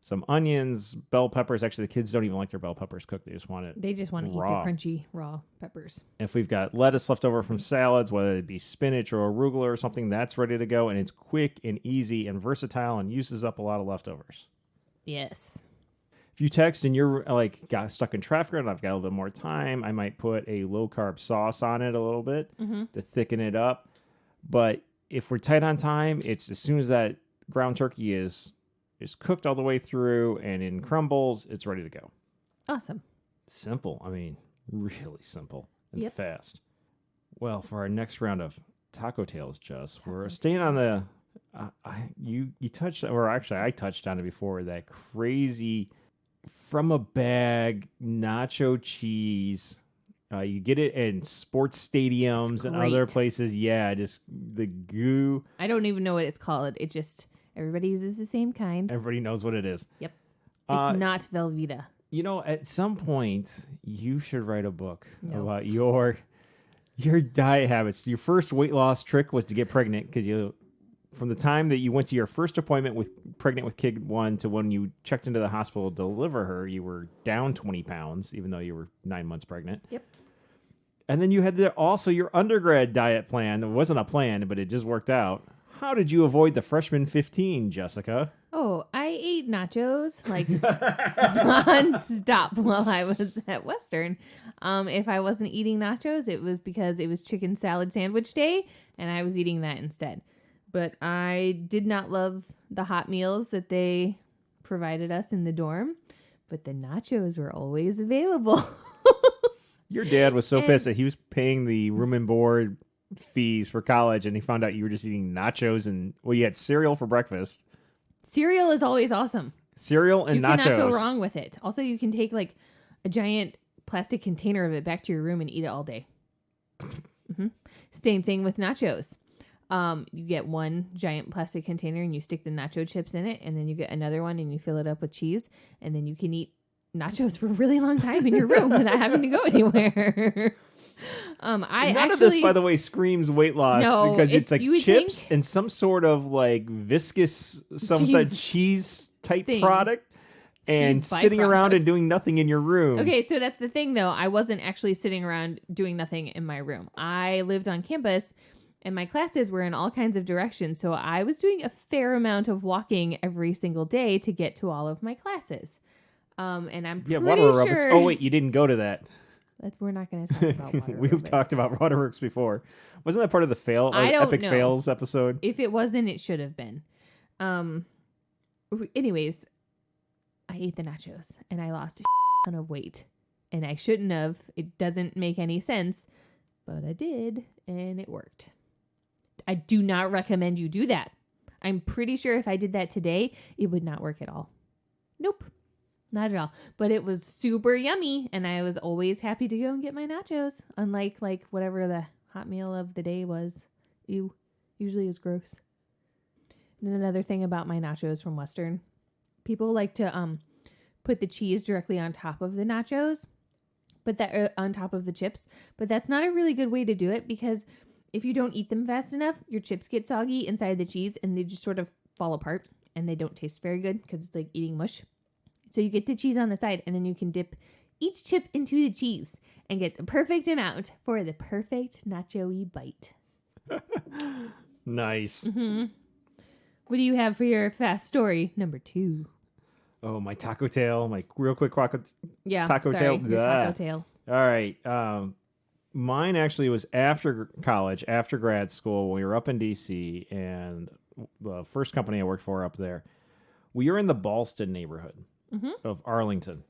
some onions, bell peppers. Actually, the kids don't even like their bell peppers cooked. They just want it
They just want to eat the crunchy raw peppers.
If we've got lettuce left over from salads, whether it be spinach or arugula or something, that's ready to go. And it's quick and easy and versatile and uses up a lot of leftovers.
Yes.
If you text and you're like got stuck in traffic and I've got a little bit more time, I might put a low carb sauce on it a little bit to thicken it up. But if we're tight on time, it's as soon as that ground turkey is cooked all the way through and in crumbles, it's ready to go.
Awesome.
Simple. I mean, really simple and fast. Well, for our next round of Taco Tales, Jess, we're staying on the you touched, or actually I touched on it before, that crazy from a bag nacho cheese. You get it in sports stadiums and other places. Yeah, just the goo.
I don't even know what it's called. It just, everybody uses the same kind.
Everybody knows what it is.
Yep. It's not Velveeta.
You know, at some point, you should write a book about your diet habits. Your first weight loss trick was to get pregnant, because from the time that you went to your first appointment pregnant with kid 1 to when you checked into the hospital to deliver her, you were down 20 pounds, even though you were 9 months pregnant.
Yep.
And then you had also your undergrad diet plan. It wasn't a plan, but it just worked out. How did you avoid the freshman 15, Jessica?
Oh, I ate nachos like nonstop while I was at Western. If I wasn't eating nachos, it was because it was chicken salad sandwich day, and I was eating that instead. But I did not love the hot meals that they provided us in the dorm, but the nachos were always available.
Your dad was so pissed that he was paying the room and board fees for college, and he found out you were just eating nachos and, well, you had cereal for breakfast.
Cereal is always awesome.
Cereal and nachos. You
cannot go wrong with it. Also, you can take like a giant plastic container of it back to your room and eat it all day. Same thing with nachos. You get one giant plastic container and you stick the nacho chips in it, and then you get another one and you fill it up with cheese, and then you can eat nachos for a really long time in your room without having to go anywhere.
None of this, by the way, screams weight loss because it's like chips and some sort of like viscous, some sort of cheese type product. And sitting around and doing nothing in your room.
Okay, so that's the thing, though. I wasn't actually sitting around doing nothing in my room. I lived on campus, and my classes were in all kinds of directions. So I was doing a fair amount of walking every single day to get to all of my classes. And I'm pretty sure...
Oh, wait, you didn't go to that.
We're not going to talk about water
We've talked about waterworks before. Wasn't that part of the epic fails episode?
If it wasn't, it should have been. Anyways... I ate the nachos and I lost a ton of weight, and I shouldn't have. It doesn't make any sense, but I did, and it worked. I do not recommend you do that. I'm pretty sure if I did that today, it would not work at all. Nope, not at all. But it was super yummy, and I was always happy to go and get my nachos, unlike like whatever the hot meal of the day was. Ew, usually it was gross. And another thing about my nachos from Western, people like to put the cheese directly on top of the nachos, but that on top of the chips. But that's not a really good way to do it, because if you don't eat them fast enough, your chips get soggy inside the cheese and they just sort of fall apart and they don't taste very good because it's like eating mush. So you get the cheese on the side and then you can dip each chip into the cheese and get the perfect amount for the perfect nacho-y bite.
Nice.
Mm-hmm. What do you have for your fast story number 2?
Oh, my taco tail, my real quick taco
tail. Taco tail.
All right. Mine actually was after college, after grad school, when we were up in D.C., and the first company I worked for up there, we were in the Ballston neighborhood of Arlington.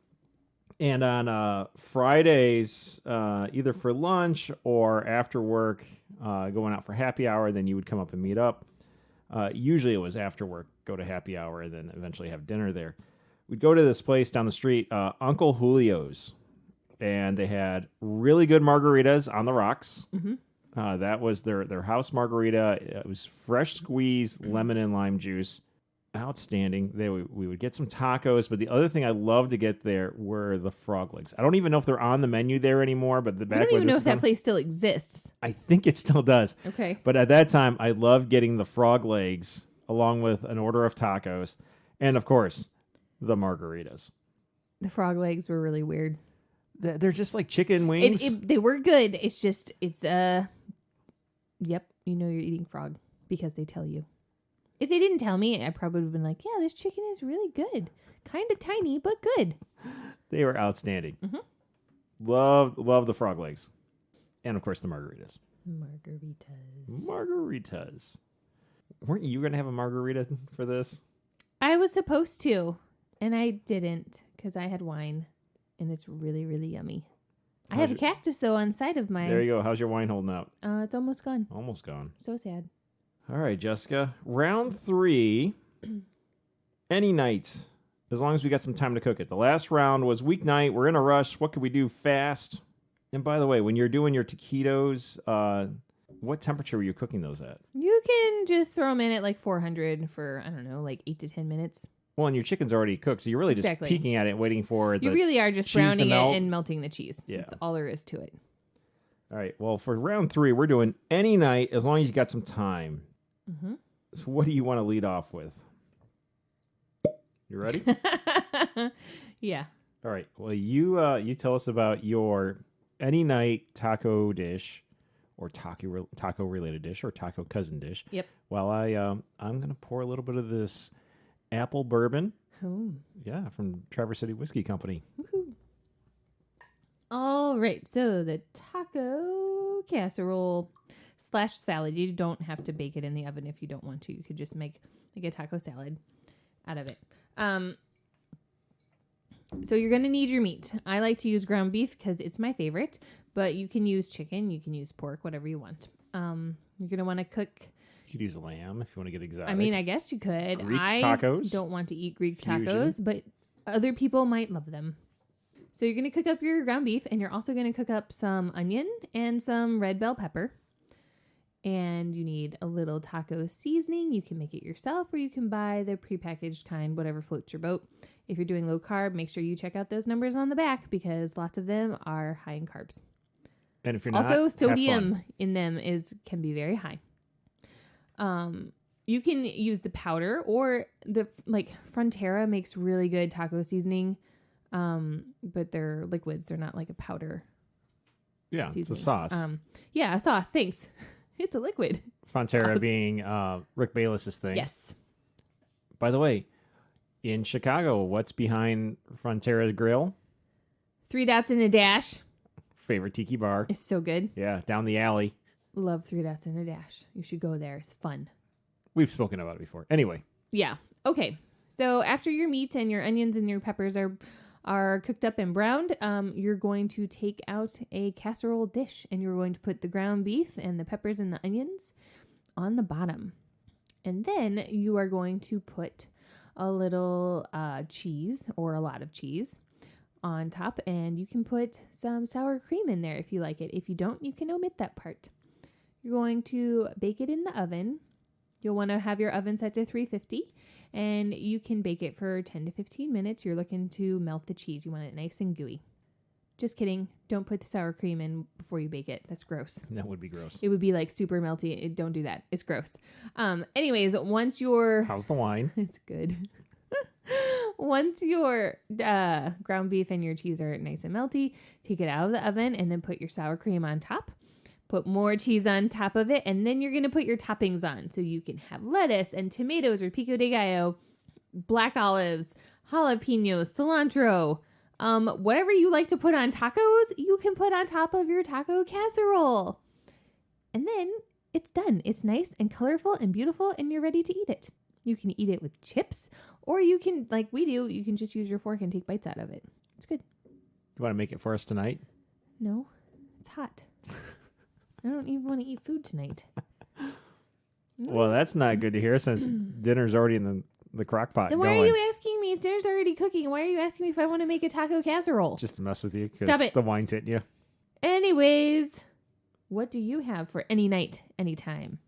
And on Fridays, either for lunch or after work, going out for happy hour, then you would come up and meet up. Usually it was after work, go to happy hour, and then eventually have dinner there. We'd go to this place down the street, Uncle Julio's, and they had really good margaritas on the rocks. Mm-hmm. That was their house margarita. It was fresh squeezed lemon and lime juice. Outstanding. We would get some tacos, but the other thing I loved to get there were the frog legs. I don't even know if they're on the menu there anymore, but
I don't even know if that place still exists.
I think it still does.
Okay.
But at that time, I loved getting the frog legs along with an order of tacos, and of course, the margaritas.
The frog legs were really weird.
They're just like chicken wings.
They were good. It's yep, you know you're eating frog because they tell you. If they didn't tell me, I probably would have been like, yeah, this chicken is really good. Kind of tiny, but good.
They were outstanding. Mm-hmm. Love the frog legs. And, of course, the margaritas. Margaritas. Weren't you going to have a margarita for this?
I was supposed to, and I didn't because I had wine, and it's really, really yummy. I have a cactus, though, on the side of my...
There you go. How's your wine holding up?
It's almost gone.
Almost gone.
So sad.
All right, Jessica. Round 3, any night, as long as we got some time to cook it. The last round was weeknight. We're in a rush. What could we do fast? And by the way, when you're doing your taquitos, what temperature were you cooking those at?
You can just throw them in at like 400 for, I don't know, like 8 to 10 minutes.
Well, and your chicken's already cooked, so you're really just peeking at it, waiting for the
You really are just browning it and melting the cheese.
Yeah.
That's all there is to it.
All right. Well, for round 3, we're doing any night as long as you got some time. Mm-hmm. So what do you want to lead off with? You ready?
Yeah.
All right. Well, you tell us about your any night taco dish, or taco related dish, or taco cousin dish.
Yep.
While I'm gonna pour a little bit of this apple bourbon.
Oh.
Yeah, from Traverse City Whiskey Company.
Woohoo. All right. So the taco casserole / salad. You don't have to bake it in the oven if you don't want to. You could just make like a taco salad out of it. So you're going to need your meat. I like to use ground beef because it's my favorite, but you can use chicken, you can use pork, whatever you want. You're going to want to cook.
You could use lamb if you want to get exotic.
I mean, I guess you could.
Greek tacos.
I don't want to eat Greek tacos, but other people might love them. So you're going to cook up your ground beef, and you're also going to cook up some onion and some red bell pepper. And you need a little taco seasoning. You can make it yourself, or you can buy the prepackaged kind, whatever floats your boat. If you're doing low carb, make sure you check out those numbers on the back because lots of them are high in carbs.
And if you're not,
also
have
sodium
fun.
in them can be very high. You can use the powder or the Frontera makes really good taco seasoning. But they're liquids. They're not like a powder.
Yeah,
seasoning.
it's a sauce.
Yeah, a sauce. Thanks. It's a liquid.
Frontera
sauce.
being Rick Bayless's thing.
Yes.
By the way, in Chicago, what's behind Frontera Grill?
3 Dots and a Dash.
Favorite tiki bar.
It's so good.
Yeah, down the alley.
Love 3 Dots and a Dash. You should go there. It's fun.
We've spoken about it before. Anyway.
Yeah. Okay. So after your meat and your onions and your peppers are cooked up and browned, you're going to take out a casserole dish and you're going to put the ground beef and the peppers and the onions on the bottom. And then you are going to put a little cheese or a lot of cheese on top, and you can put some sour cream in there if you like it. If you don't, you can omit that part. You're going to bake it in the oven. You'll want to have your oven set to 350, and you can bake it for 10 to 15 minutes. You're looking to melt the cheese. You want it nice and gooey. Just kidding. Don't put the sour cream in before you bake it. That's gross.
That would be gross.
It would be like super melty. Don't do that. It's gross. Anyways, once your...
How's the wine?
It's good. Once your ground beef and your cheese are nice and melty, take it out of the oven and then put your sour cream on top. Put more cheese on top of it, and then you're going to put your toppings on. So you can have lettuce and tomatoes or pico de gallo, black olives, jalapenos, cilantro, whatever you like to put on tacos, you can put on top of your taco casserole. And then it's done. It's nice and colorful and beautiful, and you're ready to eat it. You can eat it with chips, or you can, like we do, you can just use your fork and take bites out of it. It's good.
You want to make it for us tonight?
No, it's hot. I don't even want to eat food tonight. No.
Well, that's not good to hear since dinner's already in the crock pot.
Then why are you asking me if dinner's already cooking? Why are you asking me if I want to make a taco casserole?
Just to mess with you
Stop
because
it.
the wine's hitting you.
Anyways, what do you have for any night, anytime?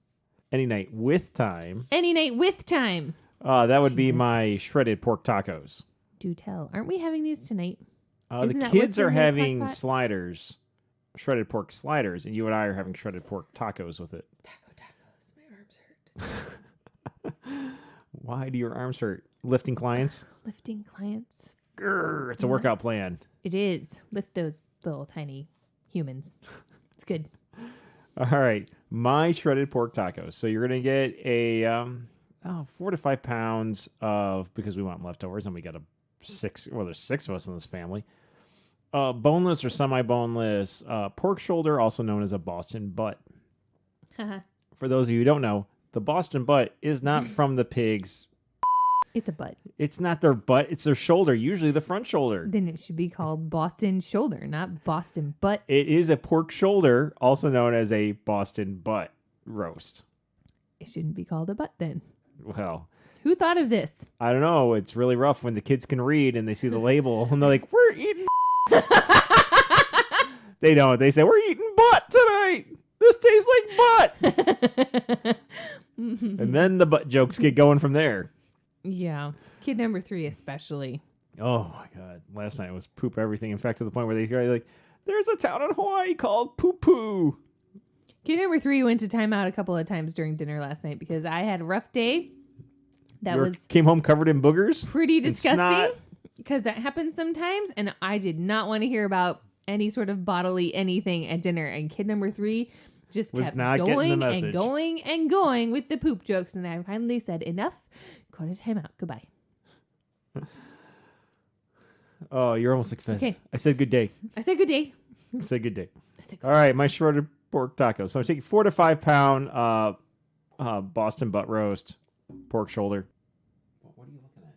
Any night with time.
Any night with time.
That would be
Jesus.
my shredded pork tacos.
Do tell. Aren't we having these tonight?
The
Isn't that
kids
what's
are
in the
having
crock pot?
sliders, shredded pork sliders, and you and I are having shredded pork tacos with it.
Tacos. My arms hurt.
Why do your arms hurt? Lifting clients?
Lifting clients.
Grr, it's a workout plan.
It is. Lift those little tiny humans. It's good.
All right, my shredded pork tacos. So you're gonna get a 4 to 5 pounds of, because we want leftovers, and we got there's 6 of us in this family. Boneless or semi-boneless pork shoulder, also known as a Boston butt. For those of you who don't know, the Boston butt is not from the pigs.
It's a butt.
It's not their butt, it's their shoulder, usually the front shoulder.
Then it should be called Boston shoulder, not Boston butt.
It is a pork shoulder, also known as a Boston butt roast.
It shouldn't be called a butt then.
Well,
Who thought of this?
I don't know. It's really rough when the kids can read and they see the label and they're like, we're eating They don't. They say, we're eating butt tonight. This tastes like butt. And then the butt jokes get going from there.
Yeah. Kid number 3 especially.
Oh, my God. Last night was poop everything. In fact, to the point where they go like, there's a town in Hawaii called Poo Poo.
Kid number 3 went to timeout a couple of times during dinner last night because I had a rough day.
Came home covered in boogers?
Pretty
and
disgusting
snot?
because that happens sometimes, and I did not want to hear about any sort of bodily anything at dinner. And kid number 3 just
Was
kept
not getting the
going
message.
and going and going with the poop jokes, and I finally said, enough, go to timeout, goodbye.
Oh, you're almost like Fez.
Okay.
I said good day.
I said good day.
I said good day.
I said good
All right, my shredded pork tacos. So I'm taking 4 to 5 pound Boston butt roast, pork shoulder. What are you looking at?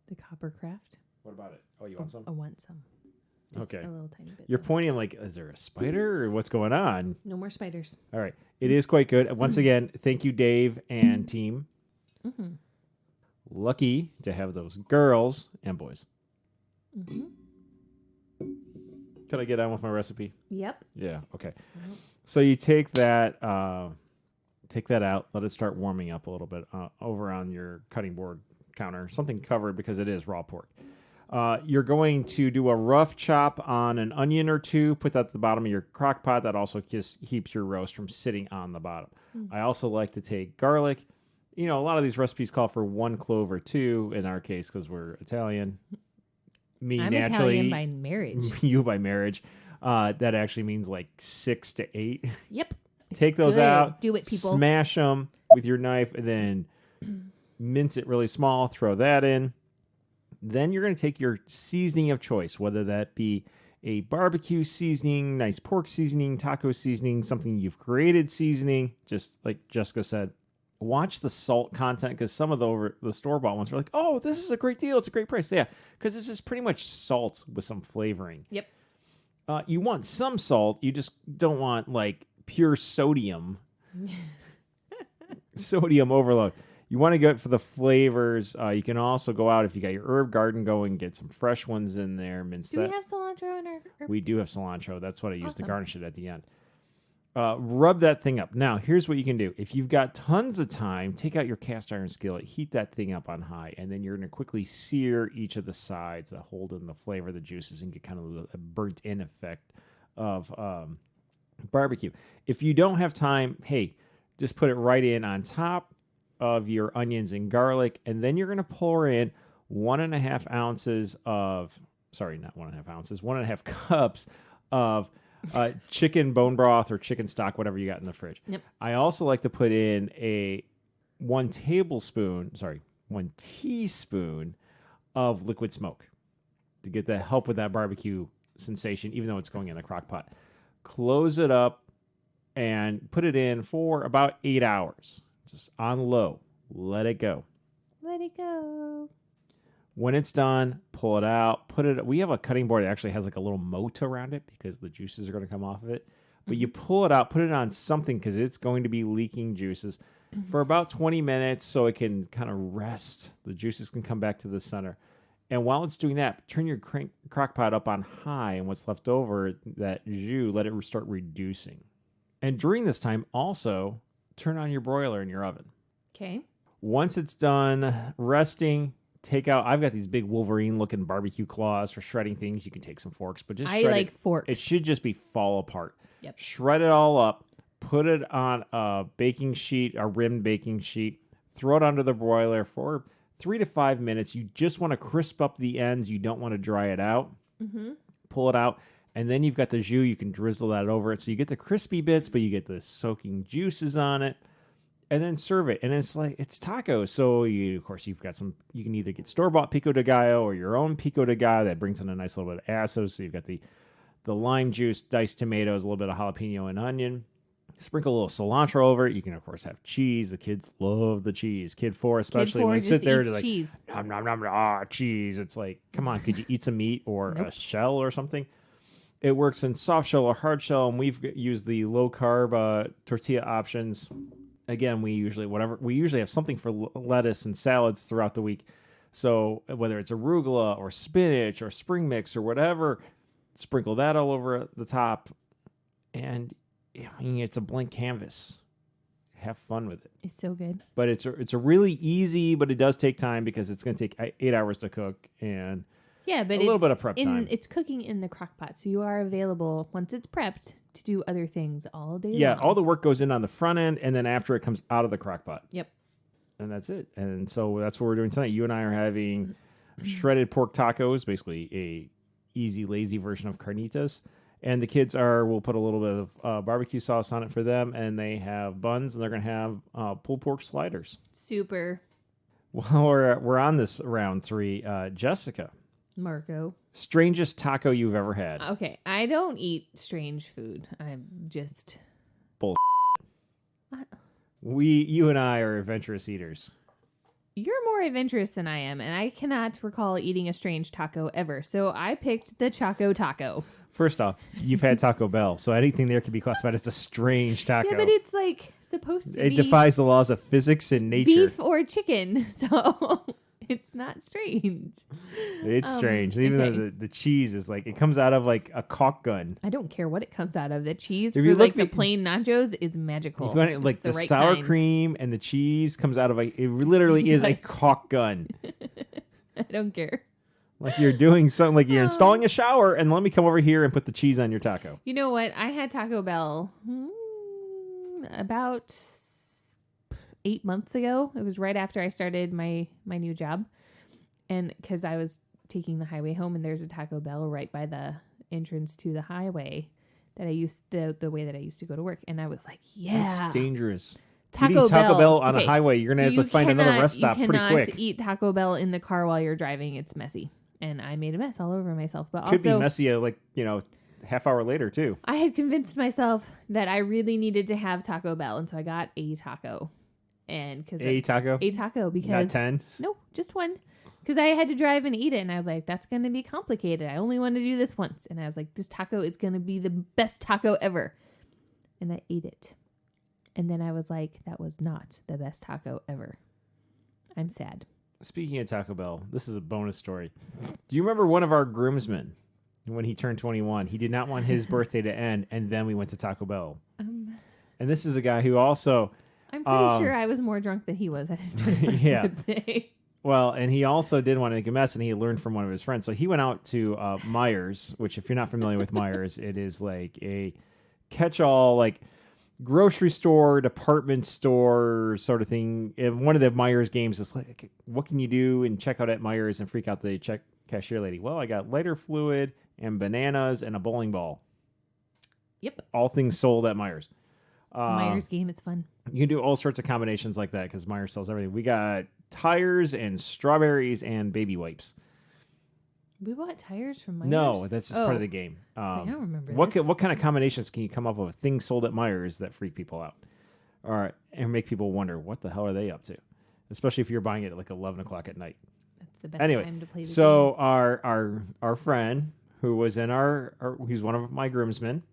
The Copper Craft.
What about it? Oh, you want some?
I want some. Just
Okay.
a little tiny bit.
You're
though.
pointing like, is there a spider or what's going on?
No more spiders.
All right. It is quite good. Once again, thank you, Dave and team.
Mm-hmm.
Lucky to have those girls and boys.
Mm-hmm.
Can I get on with my recipe?
Yep.
Yeah. Okay.
Yep.
So you take that out, let it start warming up a little bit over on your cutting board counter, something covered because it is raw pork. You're going to do a rough chop on an onion or two, put that at the bottom of your crock pot. That also just keeps your roast from sitting on the bottom. I also like to take garlic. A lot of these recipes call for 1 clove or 2 in our case because we're Italian.
I'm Italian by marriage.
You by marriage. That actually means like 6 to 8.
Yep.
Take those out.
Do it, people.
Smash them with your knife and then mince it really small. Throw that in. Then you're going to take your seasoning of choice, whether that be a barbecue seasoning, nice pork seasoning, taco seasoning, something you've created seasoning. Just like Jessica said, watch the salt content because some of the store-bought ones are like, oh, this is a great deal. It's a great price. Yeah, because it's just pretty much salt with some flavoring.
Yep.
You want some salt. You just don't want like pure sodium. Sodium overload. You want to go for the flavors. You can also go out if you got your herb garden going, get some fresh ones in there. Mince
Do we have cilantro in our herb?
We do have cilantro. That's what I use to garnish it at the end. Rub that thing up. Now, here's what you can do. If you've got tons of time, take out your cast iron skillet, heat that thing up on high, and then you're going to quickly sear each of the sides that hold in the flavor of the juices and get kind of a burnt-in effect of barbecue. If you don't have time, hey, just put it right in on top of your onions and garlic, and then you're going to pour in 1.5 ounces of, sorry, not 1.5 ounces, 1.5 cups of chicken bone broth or chicken stock, whatever you got in the fridge.
Yep.
I also like to put in 1 teaspoon of liquid smoke to get the help with that barbecue sensation, even though it's going in the crock pot. Close it up and put it in for about 8 hours. Just on low. Let it go.
Let it go.
When it's done, pull it out. We have a cutting board that actually has like a little moat around it because the juices are going to come off of it. But you pull it out, put it on something because it's going to be leaking juices for about 20 minutes so it can kind of rest. The juices can come back to the center. And while it's doing that, turn your crock pot up on high, and what's left over, that jus, let it start reducing. And during this time, also, turn on your broiler in your oven.
Okay.
Once it's done resting, take out. I've got these big Wolverine-looking barbecue claws for shredding things. You can take some forks, but just shred
like forks.
It should just be fall apart.
Yep.
Shred it all up. Put it on a baking sheet, a rimmed baking sheet. Throw it under the broiler for 3 to 5 minutes. You just want to crisp up the ends. You don't want to dry it out. Mm-hmm. Pull it out. And then you've got the jus. You can drizzle that over it. So you get the crispy bits, but you get the soaking juices on it. And then serve it. And it's tacos. So, of course, you've got you can either get store-bought pico de gallo or your own pico de gallo that brings in a nice little bit of acid. So you've got the lime juice, diced tomatoes, a little bit of jalapeno and onion. Sprinkle a little cilantro over it. You can, of course, have cheese. The kids love the cheese. Kid 4 especially. When you sit there, they're like,
cheese.
Nom, nom, nom, cheese. It's like, come on, could you eat some meat or a shell or something? It works in soft shell or hard shell, and we've used the low carb tortilla options. Again, we usually have something for lettuce and salads throughout the week. So whether it's arugula or spinach or spring mix or whatever, sprinkle that all over the top, and it's a blank canvas. Have fun with it.
It's so good.
But it's a really easy, but it does take time because it's going to take 8 hours to cook and
but
a little bit of prep time.
It's cooking in the crock pot, so you are available once it's prepped to do other things all day long.
Yeah, all the work goes in on the front end, and then after it comes out of the crock pot.
Yep.
And that's it. And so that's what we're doing tonight. You and I are having shredded pork tacos, basically a easy, lazy version of carnitas. And the kids we'll put a little bit of barbecue sauce on it for them, and they have buns, and they're going to have pulled pork sliders.
Super.
Well, we're on this round 3. Jessica.
Marco.
Strangest taco you've ever had.
Okay, I don't eat strange food. I'm just...
Bull. You and I are adventurous eaters.
You're more adventurous than I am, and I cannot recall eating a strange taco ever. So I picked the Choco Taco.
First off, you've had Taco Bell, so anything there can be classified as a strange taco.
Yeah, but it's like supposed to be...
It defies the laws of physics and nature.
Beef or chicken, so it's not strange.
It's strange. Even though the cheese is like, it comes out of like a caulk gun.
I don't care what it comes out of. The cheese
if
for like the plain nachos is magical.
If you want like the right sour cream and the cheese comes out of it literally is a caulk gun.
I don't care.
Like you're doing something, like you're installing a shower, and let me come over here and put the cheese on your taco.
You know what? I had Taco Bell about 8 months ago. It was right after I started my new job. And because I was taking the highway home, and there's a Taco Bell right by the entrance to the highway that I used, the way that I used to go to work. And I was like, yeah.
That's dangerous.
Taco
Bell on a highway, you're going to have to find another rest stop pretty quick.
You cannot eat Taco Bell in the car while you're driving. It's messy. And I made a mess all over myself. But
Could be messy, half hour later, too.
I had convinced myself that I really needed to have Taco Bell. And so I got a taco.
A taco?
A taco because...
Not 10?
No, just one. Because I had to drive and eat it. And I was like, that's going to be complicated. I only want to do this once. And I was like, this taco is going to be the best taco ever. And I ate it. And then I was like, that was not the best taco ever. I'm sad.
Speaking of Taco Bell, this is a bonus story. Do you remember one of our groomsmen, when he turned 21, he did not want his birthday to end, and then we went to Taco Bell. And this is a guy who also...
I'm pretty sure I was more drunk than he was at his 21st birthday.
Well, and he also did want to make a mess, and he learned from one of his friends. So he went out to Meijer's, which if you're not familiar with Meijer's, it is like a catch-all, like... grocery store, department store sort of thing. And one of the Meijer's games is like, what can you do and check out at Meijer's and freak out the cashier lady? Well, I got lighter fluid and bananas and a bowling ball.
Yep.
All things sold at Meijer's.
Meijer's game, it's fun.
You can do all sorts of combinations like that because Meijer sells everything. We got tires and strawberries and baby wipes.
We bought tires from Meijer's?
No, that's just part of the game.
I don't remember
what kind of combinations can you come up with things sold at Meijer's that freak people out? All right, and make people wonder, what the hell are they up to? Especially if you're buying it at like 11 o'clock at night.
That's the best time to play the game.
So our friend who was in he's one of my groomsmen.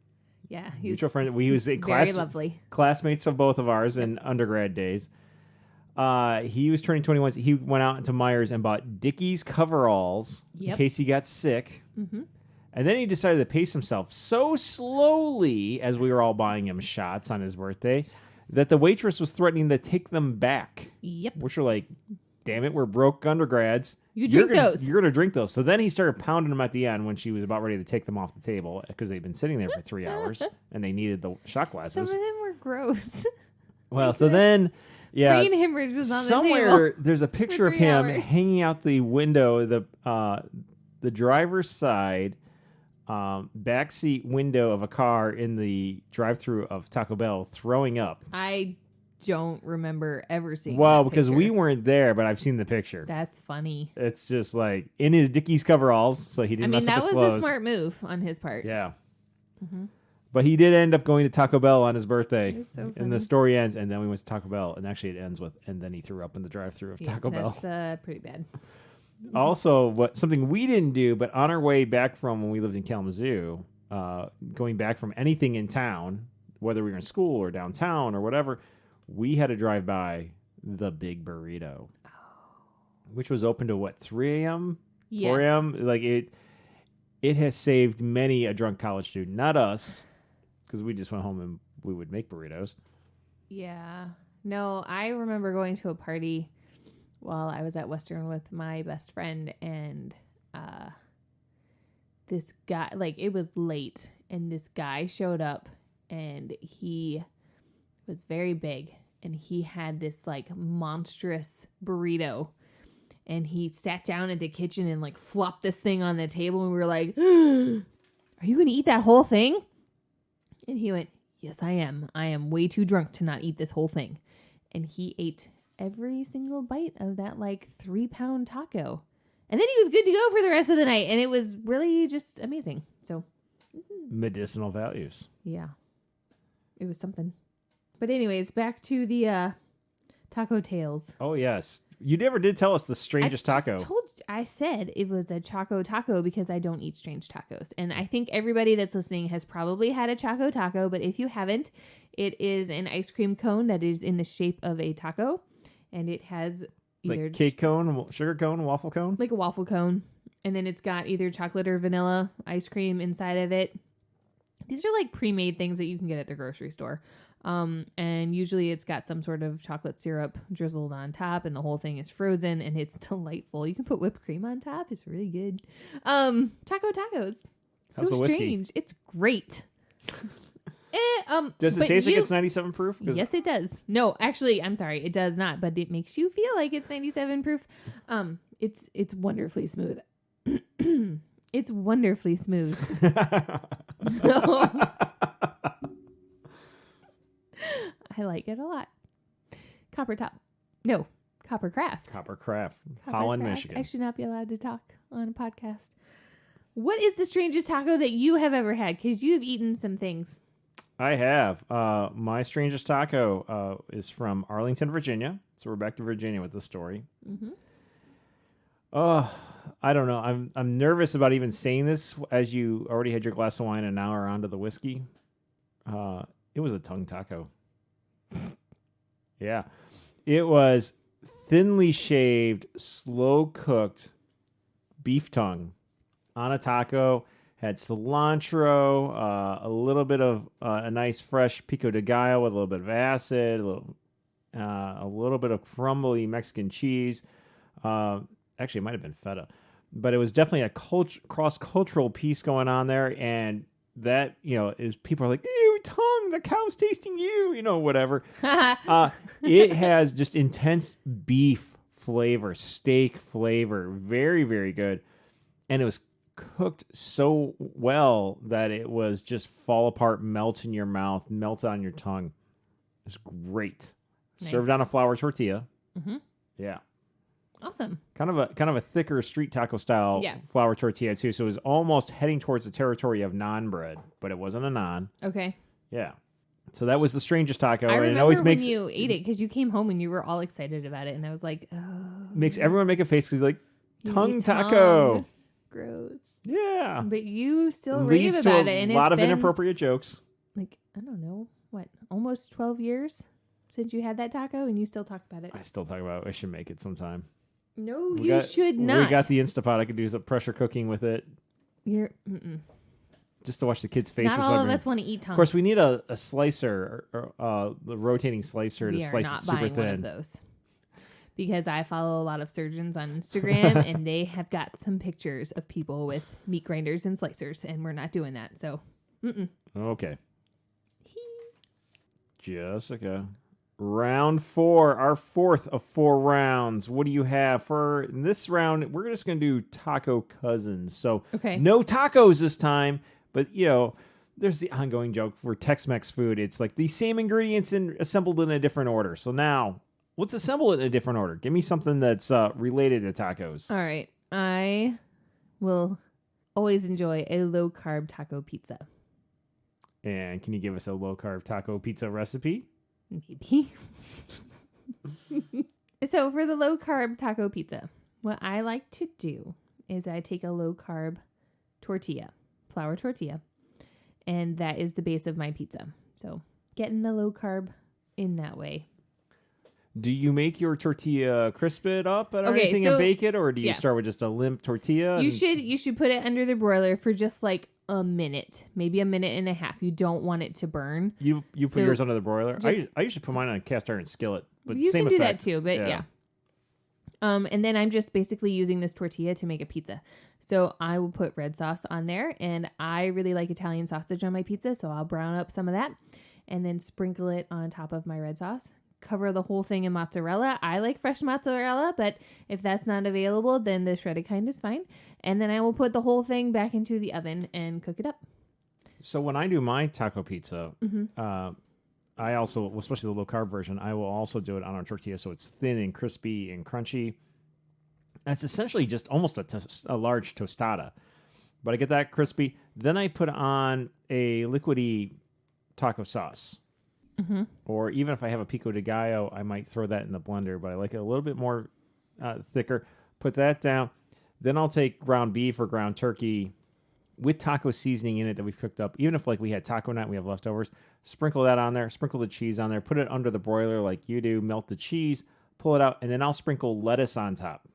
Yeah.
Mutual friend. We was
very lovely.
Classmates of both of ours in undergrad days. He was turning 21. So he went out into Meijer's and bought Dickies coveralls in case he got sick. Mm-hmm. And then he decided to pace himself so slowly as we were all buying him shots on his birthday that the waitress was threatening to take them back.
Yep.
Which are like, damn it, we're broke undergrads.
You're going
to drink those. So then he started pounding them at the end when she was about ready to take them off the table because they'd been sitting there for 3 hours and they needed the shot glasses.
Some of them were gross.
Well, so then... yeah,
brain hemorrhage was on
somewhere
the table.
There's a picture of him hanging out the window, the driver's side backseat window of a car in the drive-through of Taco Bell, throwing up.
I don't remember ever seeing.
Well,
that
because
picture.
we weren't there, but I've seen the picture.
That's funny.
It's just like in his Dickies coveralls, so he didn't mess up his clothes.
That was a smart move on his part.
Yeah. Mm-hmm. But he did end up going to Taco Bell on his birthday.
So
and the story ends, and then we went to Taco Bell, and actually it ends with, and then he threw up in the drive-thru of Taco Bell.
That's pretty bad.
Also, something we didn't do, but on our way back from when we lived in Kalamazoo, going back from anything in town, whether we were in school or downtown or whatever, we had to drive by the Big Burrito, which was open to 3 a.m., 4 a.m. Like it has saved many a drunk college student, not us. Because we just went home and we would make burritos. Yeah.
No, I remember going to a party while I was at Western with my best friend. And this guy, like, it was late. And this guy showed up. And he was very big. And he had this, like, monstrous burrito. And he sat down at the kitchen and, like, flopped this thing on the table. And we were like, are you going to eat that whole thing? And he went, yes, I am. I am way too drunk to not eat this whole thing. And he ate every single bite of that like 3-pound taco. And then he was good to go for the rest of the night. And it was really just amazing. So
medicinal values.
Yeah. It was something. But anyways, back to the taco tales.
Oh, yes. You never did tell us the strangest taco.
I said it was a Choco Taco because I don't eat strange tacos. And I think everybody that's listening has probably had a Choco Taco. But if you haven't, it is an ice cream cone that is in the shape of a taco. And it has either...
like cake cone, sugar cone, waffle cone?
Like a waffle cone. And then it's got either chocolate or vanilla ice cream inside of it. These are like pre-made things that you can get at the grocery store. And usually it's got some sort of chocolate syrup drizzled on top, and the whole thing is frozen, and it's delightful. You can put whipped cream on top. It's really good. Tacos. So
How's the whiskey?
strange. It's great.
Does it taste like it's 97 proof?
Yes, it does. No, actually, I'm sorry, it does not. But it makes you feel like it's 97 proof. It's wonderfully smooth. It's wonderfully smooth. So I like it a lot. Copper Top. No, Copper Craft.
Copper Craft. Holland, Michigan.
I should not be allowed to talk on a podcast. What is the strangest taco that you have ever had? Because you've eaten some things.
I have. My strangest taco is from Arlington, Virginia. So we're back to Virginia with the story.
Mm-hmm.
I don't know. I'm nervous about even saying this as you already had your glass of wine and now are onto the whiskey. It was a tongue taco. Yeah. It was thinly shaved, slow cooked beef tongue on a taco. Had cilantro, a little bit of a nice fresh pico de gallo with a little bit of acid, a little bit of crumbly Mexican cheese. Actually, it might have been feta, but it was definitely a cross-cultural piece going on there. And that, is people are like, ew, tongue, the cow's tasting you, whatever. It has just intense beef flavor, steak flavor, very, very good. And it was cooked so well that it was just fall apart, melt in your mouth, melt on your tongue. It's great. Nice. Served on a flour tortilla.
Mm-hmm.
Yeah.
Awesome.
Kind of a thicker street taco style flour tortilla too. So it was almost heading towards the territory of naan bread, but it wasn't a naan.
Okay.
Yeah. So that was the strangest taco.
I
and
remember
it always
when you ate it because you came home and you were all excited about it, and I was like, oh.
Makes everyone make a face because like tongue taco.
Gross.
Yeah.
But you still rave about it, and
a lot
it's
of inappropriate jokes.
Like, I don't know, almost 12 years since you had that taco, and you still talk about it.
I still talk about it. I should make it sometime.
No, you should not.
We got the Instapot. I could do some pressure cooking with it. Just to watch the kids' faces.
Not all of us want to eat tongue.
Of course, we need a slicer, or the rotating slicer to slice it super thin.
One of those. Because I follow a lot of surgeons on Instagram, and they have got some pictures of people with meat grinders and slicers, and we're not doing that. So,
Okay. Jessica. Round 4, our fourth of 4 rounds. What do you have for in this round? We're just going to do taco cousins. So no tacos this time, but there's the ongoing joke for Tex-Mex food. It's like the same ingredients assembled in a different order. So now let's assemble it in a different order. Give me something that's related to tacos.
All right. I will always enjoy a low-carb taco pizza.
And can you give us a low-carb taco pizza recipe?
Maybe. So for the low-carb taco pizza, what I like to do is I take a low-carb tortilla, flour tortilla, and that is the base of my pizza. So getting the low-carb in that way.
Do you make your tortilla crisp it up or anything and bake it, or do you start with just a limp tortilla?
You should put it under the broiler for just like a minute, maybe a minute and a half. You don't want it to burn.
You put yours under the broiler? I usually put mine on a cast iron skillet, but
you
same
can do
effect.
that too, but yeah. And then I'm just basically using this tortilla to make a pizza. So I will put red sauce on there, and I really like Italian sausage on my pizza, so I'll brown up some of that and then sprinkle it on top of my red sauce. Cover the whole thing in mozzarella. I like fresh mozzarella, but if that's not available, then the shredded kind is fine. And then I will put the whole thing back into the oven and cook it up.
So when I do my taco pizza, I also, especially the low carb version, I will also do it on a tortilla so it's thin and crispy and crunchy. And it's essentially just almost a large tostada. But I get that crispy. Then I put on a liquidy taco sauce. Mm-hmm. Or even if I have a pico de gallo, I might throw that in the blender, but I like it a little bit more thicker. Put that down. Then I'll take ground beef or ground turkey with taco seasoning in it that we've cooked up. Even if we had taco night, we have leftovers. Sprinkle that on there. Sprinkle the cheese on there. Put it under the broiler like you do. Melt the cheese. Pull it out. And then I'll sprinkle lettuce on top.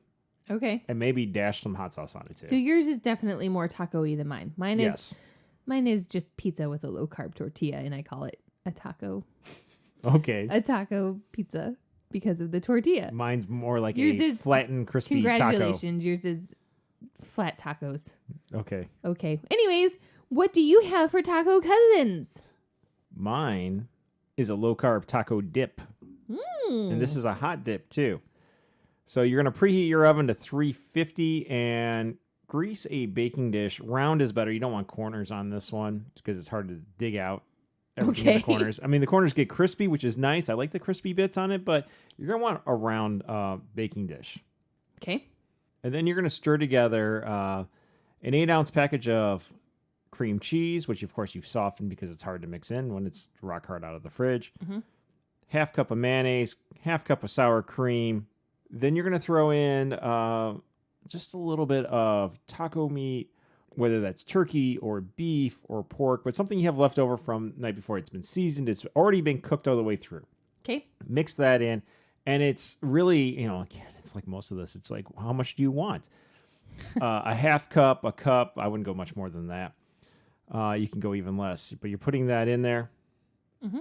Okay.
And maybe dash some hot sauce on it too.
So yours is definitely more taco-y than mine. Mine is just pizza with a low-carb tortilla, and I call it a taco pizza because of the tortilla.
Mine's more like
Yours
a
is
flattened, crispy taco.
Congratulations. Yours is flat tacos.
Okay.
Anyways, what do you have for taco cousins?
Mine is a low-carb taco dip. And this is a hot dip, too. So you're going to preheat your oven to 350 and grease a baking dish. Round is better. You don't want corners on this one because it's hard to dig out everything in the corners. I mean, the corners get crispy, which is nice. I like the crispy bits on it, but you're going to want a round baking dish.
Okay.
And then you're going to stir together an 8-ounce package of cream cheese, which, of course, you've softened because it's hard to mix in when it's rock hard out of the fridge. Mm-hmm. Half cup of mayonnaise, half cup of sour cream. Then you're going to throw in just a little bit of taco meat, whether that's turkey or beef or pork, but something you have left over from the night before. It's been seasoned. It's already been cooked all the way through.
Okay.
Mix that in. And it's really, again, it's like most of this. It's like, how much do you want? A half cup, a cup. I wouldn't go much more than that. You can go even less. But you're putting that in there. Mm-hmm.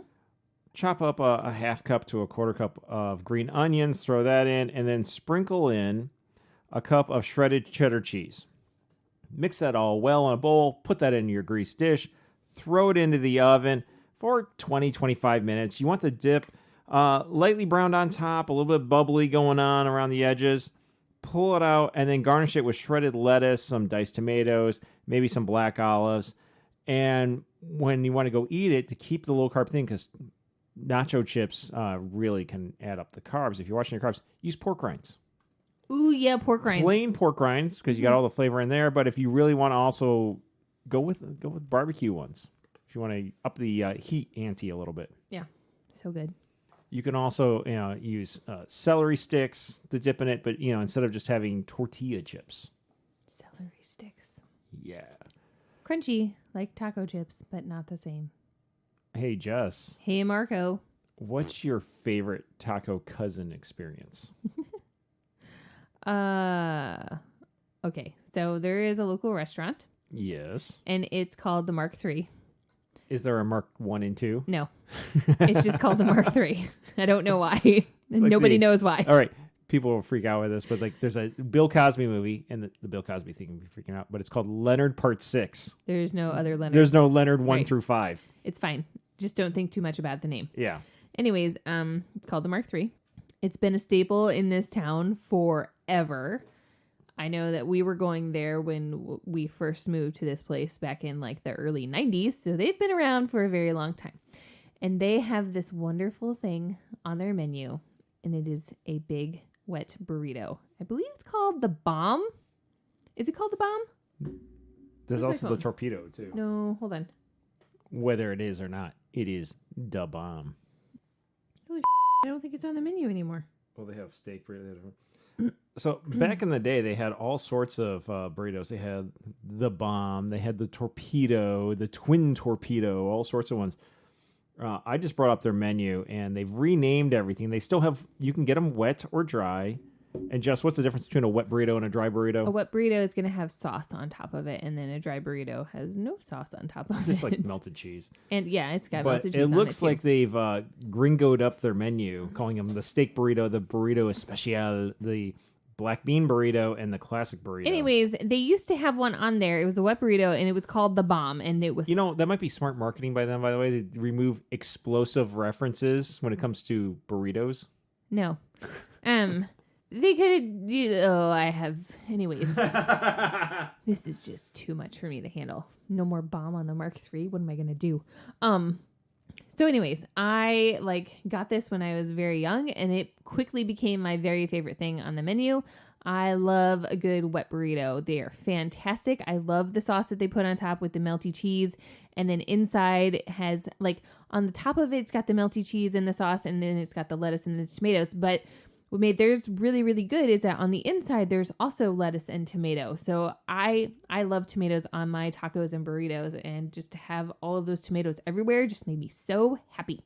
Chop up a half cup to a quarter cup of green onions. Throw that in. And then sprinkle in a cup of shredded cheddar cheese. Mix that all well in a bowl. Put that in your greased dish. Throw it into the oven for 20-25 minutes. You want the dip lightly browned on top, a little bit bubbly going on around the edges. Pull it out and then garnish it with shredded lettuce, some diced tomatoes, maybe some black olives. And when you want to go eat it, to keep the low carb thing, because nacho chips really can add up the carbs. If you're watching your carbs, use pork rinds.
Ooh, yeah, pork rinds.
Plain pork rinds, because you got all the flavor in there. But if you really want to also go with barbecue ones, if you want to up the heat ante a little bit.
Yeah, so good.
You can also use celery sticks to dip in it, but instead of just having tortilla chips.
Celery sticks.
Yeah.
Crunchy, like taco chips, but not the same.
Hey, Jess.
Hey, Marco.
What's your favorite taco cousin experience?
Okay, so there is a local restaurant.
Yes.
And it's called the Mark III.
Is there a Mark 1 and 2?
No. It's just called the Mark III. I don't know why. Nobody knows why.
All right. People will freak out with this, but there's a Bill Cosby movie, and the Bill Cosby thing will be freaking out, but it's called Leonard Part 6.
There's no other Leonard.
There's no Leonard 1 through 5.
It's fine. Just don't think too much about the name.
Yeah.
Anyways, it's called the Mark III. It's been a staple in this town forever. I know that we were going there when we first moved to this place back in the early 90s. So they've been around for a very long time. And they have this wonderful thing on their menu. And it is a big wet burrito. I believe it's called the Bomb. Is it called the Bomb?
There's also the Torpedo, too.
No, hold on.
Whether it is or not, it is the Bomb.
Holy I don't think it's on the menu anymore.
Well, they have steak burrito. So back in the day, they had all sorts of burritos. They had the Bomb, they had the Torpedo, the Twin Torpedo, all sorts of ones. I just brought up their menu, and they've renamed everything. They still have, you can get them wet or dry. And Jess, what's the difference between a wet burrito and a dry burrito?
A wet burrito is going to have sauce on top of it, and then a dry burrito has no sauce on top of it.
Just like melted cheese.
And yeah, it's got melted cheese
on it.
But
it looks like they've gringoed up their menu, calling them the steak burrito, the burrito especial, the black bean burrito, and the classic burrito.
Anyways, they used to have one on there. It was a wet burrito, and it was called the Bomb, and it was...
that might be smart marketing by them, by the way, to remove explosive references when it comes to burritos.
No. They could have... Anyways. This is just too much for me to handle. No more Bomb on the Mark III. What am I going to do? So anyways, I got this when I was very young, and it quickly became my very favorite thing on the menu. I love a good wet burrito. They are fantastic. I love the sauce that they put on top with the melty cheese. And then inside it has on the top of it, it's got the melty cheese and the sauce, and then it's got the lettuce and the tomatoes. But what made theirs really, really good is that on the inside, there's also lettuce and tomato. So I love tomatoes on my tacos and burritos, and just to have all of those tomatoes everywhere just made me so happy.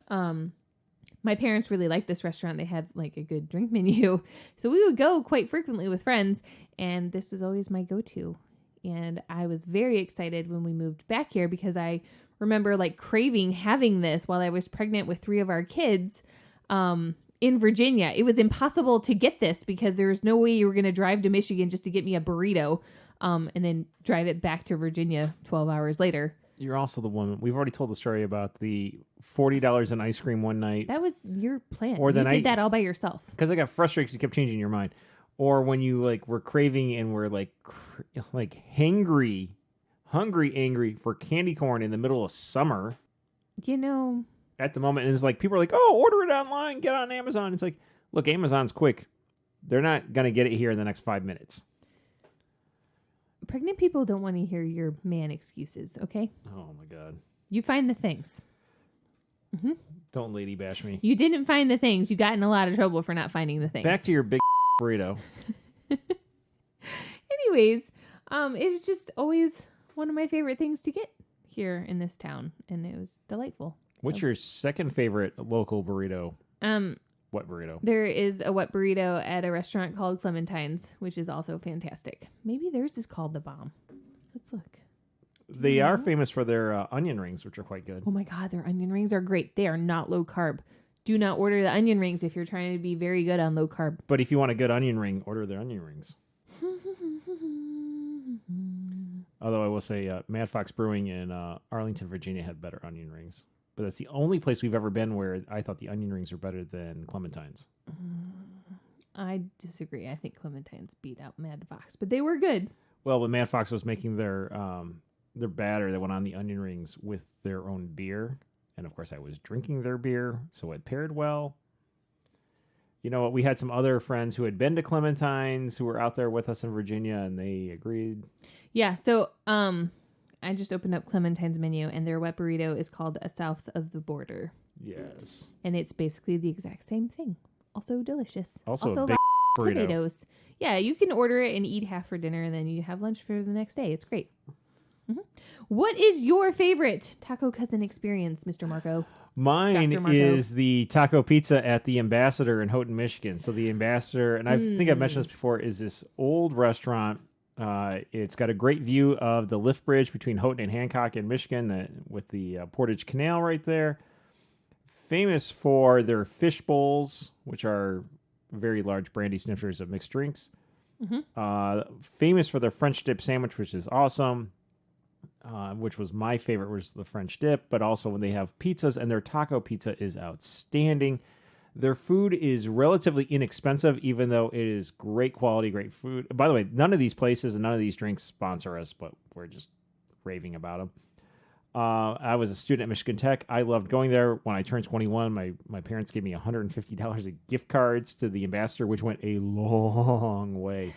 My parents really liked this restaurant. They had a good drink menu. So we would go quite frequently with friends, and this was always my go-to. And I was very excited when we moved back here because I remember like craving having this while I was pregnant with 3 of our kids in Virginia. It was impossible to get this because there was no way you were going to drive to Michigan just to get me a burrito and then drive it back to Virginia 12 hours later.
You're also the woman. We've already told the story about the $40 in ice cream one night.
That was your plan.
Or
you did that all by yourself.
Because I got frustrated because you kept changing your mind. Or when you like were craving and were like hangry, angry for candy corn in the middle of summer.
You know.
At the moment, and it's like people are like, "Oh, order it online, get on Amazon." It's like, look, Amazon's quick. They're not gonna get it here in the next 5 minutes.
Pregnant people don't want to hear your man excuses, okay?
Oh, my God.
You find the things. Mm-hmm.
Don't lady bash me.
You didn't find the things. You got in a lot of trouble for not finding the things.
Back to your big burrito.
Anyways, it was just always one of my favorite things to get here in this town, and it was delightful.
What's your second favorite local burrito? What burrito?
There is a wet burrito at a restaurant called Clementine's, which is also fantastic. Maybe theirs is called the Bomb. Let's look.
They are famous for their onion rings, which are quite good.
Oh my God, their onion rings are great. They are not low carb. Do not order the onion rings if you're trying to be very good on low carb.
But if you want a good onion ring, order their onion rings. Although I will say Mad Fox Brewing in Arlington, Virginia had better onion rings. But that's the only place we've ever been where I thought the onion rings are better than Clementine's.
I disagree. I think Clementine's beat out Mad Fox, but they were good.
Well, when Mad Fox was making their batter that went on the onion rings with their own beer, and of course I was drinking their beer, so it paired well. You know what? We had some other friends who had been to Clementine's who were out there with us in Virginia, and they agreed.
Yeah, so I just opened up Clementine's menu, and their wet burrito is called a South of the Border.
Yes.
And it's basically the exact same thing. Also delicious.
Also a big burrito.
Tomatoes. Yeah, you can order it and eat half for dinner, and then you have lunch for the next day. It's great. Mm-hmm. What is your favorite taco cousin experience, Mr. Marco?
Mine is the taco pizza at the Ambassador in Houghton, Michigan. So the Ambassador, and I think I've mentioned this before, is this old restaurant. It's got a great view of the lift bridge between Houghton and Hancock in Michigan with the Portage Canal right there. Famous for their fish bowls, which are very large brandy snifters of mixed drinks. Mm-hmm. Famous for their French dip sandwich, which is awesome. Which was my favorite, was the French dip. But also when they have pizzas, and their taco pizza is outstanding. Their food is relatively inexpensive, even though it is great quality, great food. By the way, none of these places and none of these drinks sponsor us, but we're just raving about them. I was a student at Michigan Tech. I loved going there. When I turned 21, my parents gave me $150 of gift cards to the Ambassador, which went a long way.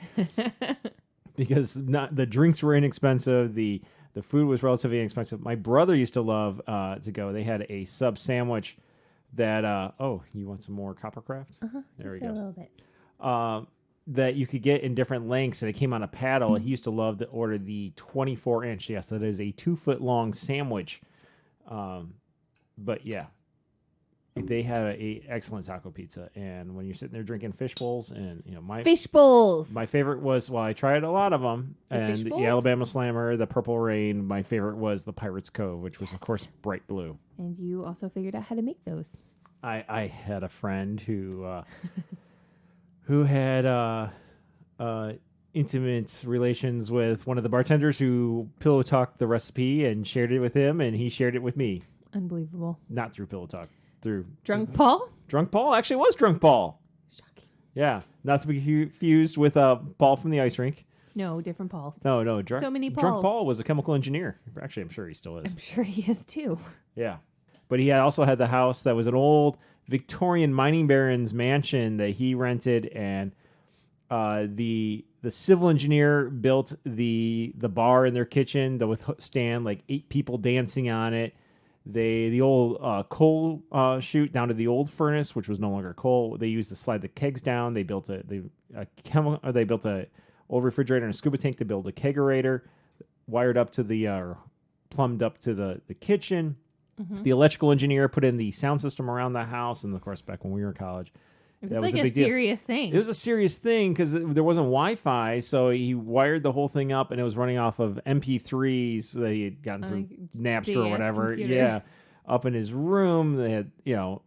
Because the drinks were inexpensive. The food was relatively inexpensive. My brother used to love to go. They had a sub sandwich that you want some more Coppercraft? There we go.
A little bit.
That you could get in different lengths, and it came on a paddle. He used to love to order the 24-inch. Yes, that is a 2-foot-long sandwich. But yeah, they had a excellent taco pizza. And when you're sitting there drinking fish bowls, and
fish bowls.
My favorite was, I tried a lot of them, and the Alabama Slammer, the Purple Rain. My favorite was the Pirates Cove, which was of course bright blue. And
you also figured out how to make those.
I had a friend who had intimate relations with one of the bartenders who pillow talked the recipe and shared it with him, and he shared it with me.
Unbelievable.
Not through pillow talk. Through
Drunk Paul?
Drunk Paul? Actually, it was Drunk Paul.
Shocking.
Yeah. Not to be confused with Paul from the ice rink.
No, different Pauls.
No.
So many Pauls.
Drunk Paul was a chemical engineer. Actually, I'm sure he still is.
I'm sure he is too.
Yeah. But he also had the house that was an old Victorian mining baron's mansion that he rented, and the civil engineer built the bar in their kitchen to withstand like 8 people dancing on it. The old coal chute down to the old furnace, which was no longer coal. They used to slide the kegs down. They built a old refrigerator and a scuba tank to build a kegerator, wired up to plumbed up to the kitchen. Mm-hmm. The electrical engineer put in the sound system around the house, and of course, back when we were in college,
It was like a serious thing.
It was a serious thing because there wasn't Wi-Fi, so he wired the whole thing up, and it was running off of MP3s that he had gotten through Napster or whatever. Computer. Yeah, up in his room. They had, so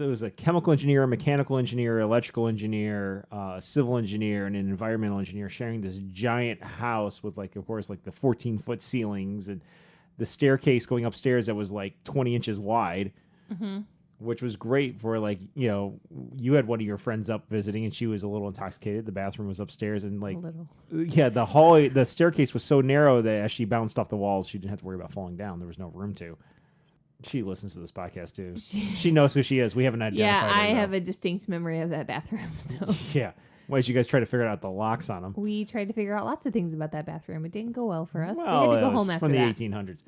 it was a chemical engineer, a mechanical engineer, electrical engineer, a civil engineer, and an environmental engineer sharing this giant house with, like, of course, like the 14-foot ceilings and the staircase going upstairs that was like 20 inches wide. Mm-hmm. Which was great for, like, you had one of your friends up visiting and she was a little intoxicated. The bathroom was upstairs and, like, the staircase was so narrow that as she bounced off the walls, she didn't have to worry about falling down. There was no room to. She listens to this podcast too. She knows who she is. We haven't identified her.
I have a distinct memory of that bathroom. So
yeah. Why did you guys try to figure out the locks on them?
We tried to figure out lots of things about that bathroom. It didn't go well for us.
Well,
we had to go home after
from the
that.
1800s.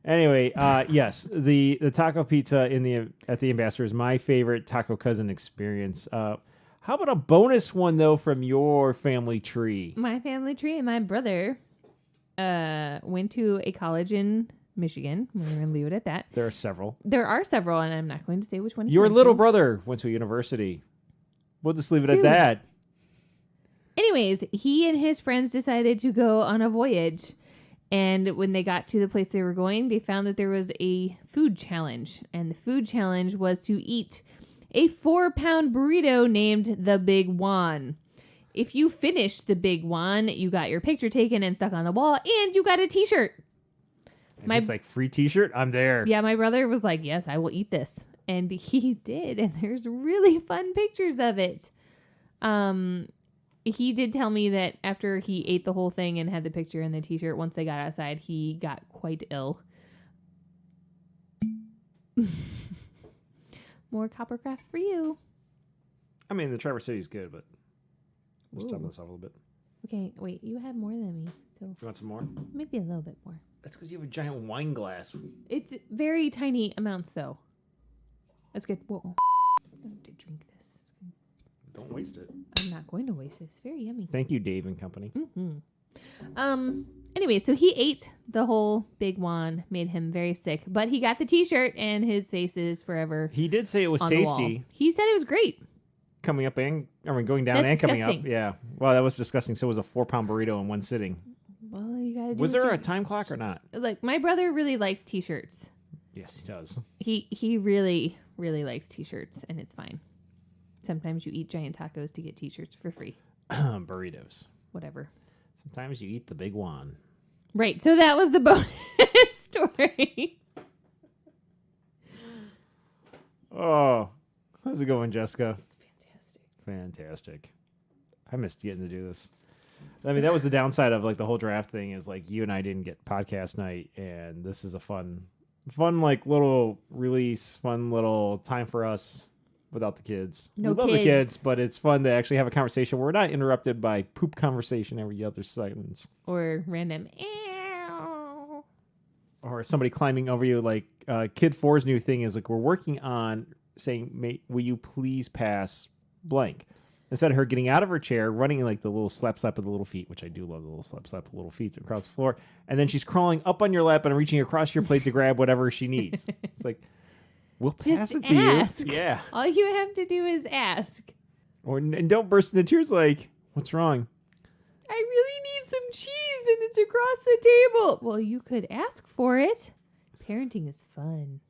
Anyway, yes, the taco pizza at the Ambassador is my favorite taco cousin experience. How about a bonus one though from your family tree?
My family tree and my brother went to a college in Michigan. We're going to leave it at that.
There are several.
There are several, and I'm not going to say which one.
Your little brother went to a university. We'll just leave it at that.
Anyways, he and his friends decided to go on a voyage. And when they got to the place they were going, they found that there was a food challenge. And the food challenge was to eat a 4-pound burrito named the Big Juan. If you finished the Big Juan, you got your picture taken and stuck on the wall, and you got a t-shirt.
It's like, free t-shirt? I'm there.
Yeah, my brother was like, yes, I will eat this. And he did. And there's really fun pictures of it. He did tell me that after he ate the whole thing and had the picture and the t-shirt, once they got outside, he got quite ill. More Coppercraft for you.
I mean, the Traverse City is good, but let's top this off a little bit.
Okay, wait, you have more than me. So
you want some more?
Maybe a little bit more.
That's because you have a giant wine glass.
It's very tiny amounts, though. That's good. Whoa. I have to drink this.
Don't waste it.
I'm not going to waste it. It's very yummy.
Thank you, Dave and company.
Mm-hmm. Anyway, so he ate the whole Big Juan, made him very sick, but he got the t-shirt and his face is forever.
He did say it was tasty.
He said it was great.
Going down and coming up. Yeah. Well, that was disgusting. So it was a 4-pound burrito in one sitting.
Well, you gotta do.
Was there a time clock or not?
Like, my brother really likes t-shirts.
Yes, he does.
He really, really likes t-shirts, and it's fine. Sometimes you eat giant tacos to get t-shirts for free.
Burritos.
Whatever.
Sometimes you eat the Big Juan.
Right. So that was the bonus story.
Oh, how's it going, Jessica?
It's fantastic.
Fantastic. I missed getting to do this. I mean, that was the downside of, like, the whole draft thing is, like, you and I didn't get podcast night, and this is a fun, like, little release, fun little time for us. Without the kids.
No
we love
kids.
the kids, but it's fun to actually have a conversation where we're not interrupted by poop conversation every other seconds.
Or random ew.
Or somebody climbing over you. Like, Kid 4's new thing is, like, we're working on saying, will you please pass blank? Instead of her getting out of her chair, running like the little slap of the little feet, which I do love the little slap of the little feet across the floor. And then she's crawling up on your lap and reaching across your plate to grab whatever she needs. It's like, we'll pass
Just
it to
ask.
you. Yeah.
All you have to do is ask.
And don't burst into tears like, what's wrong?
I really need some cheese and it's across the table. Well, you could ask for it. Parenting is fun.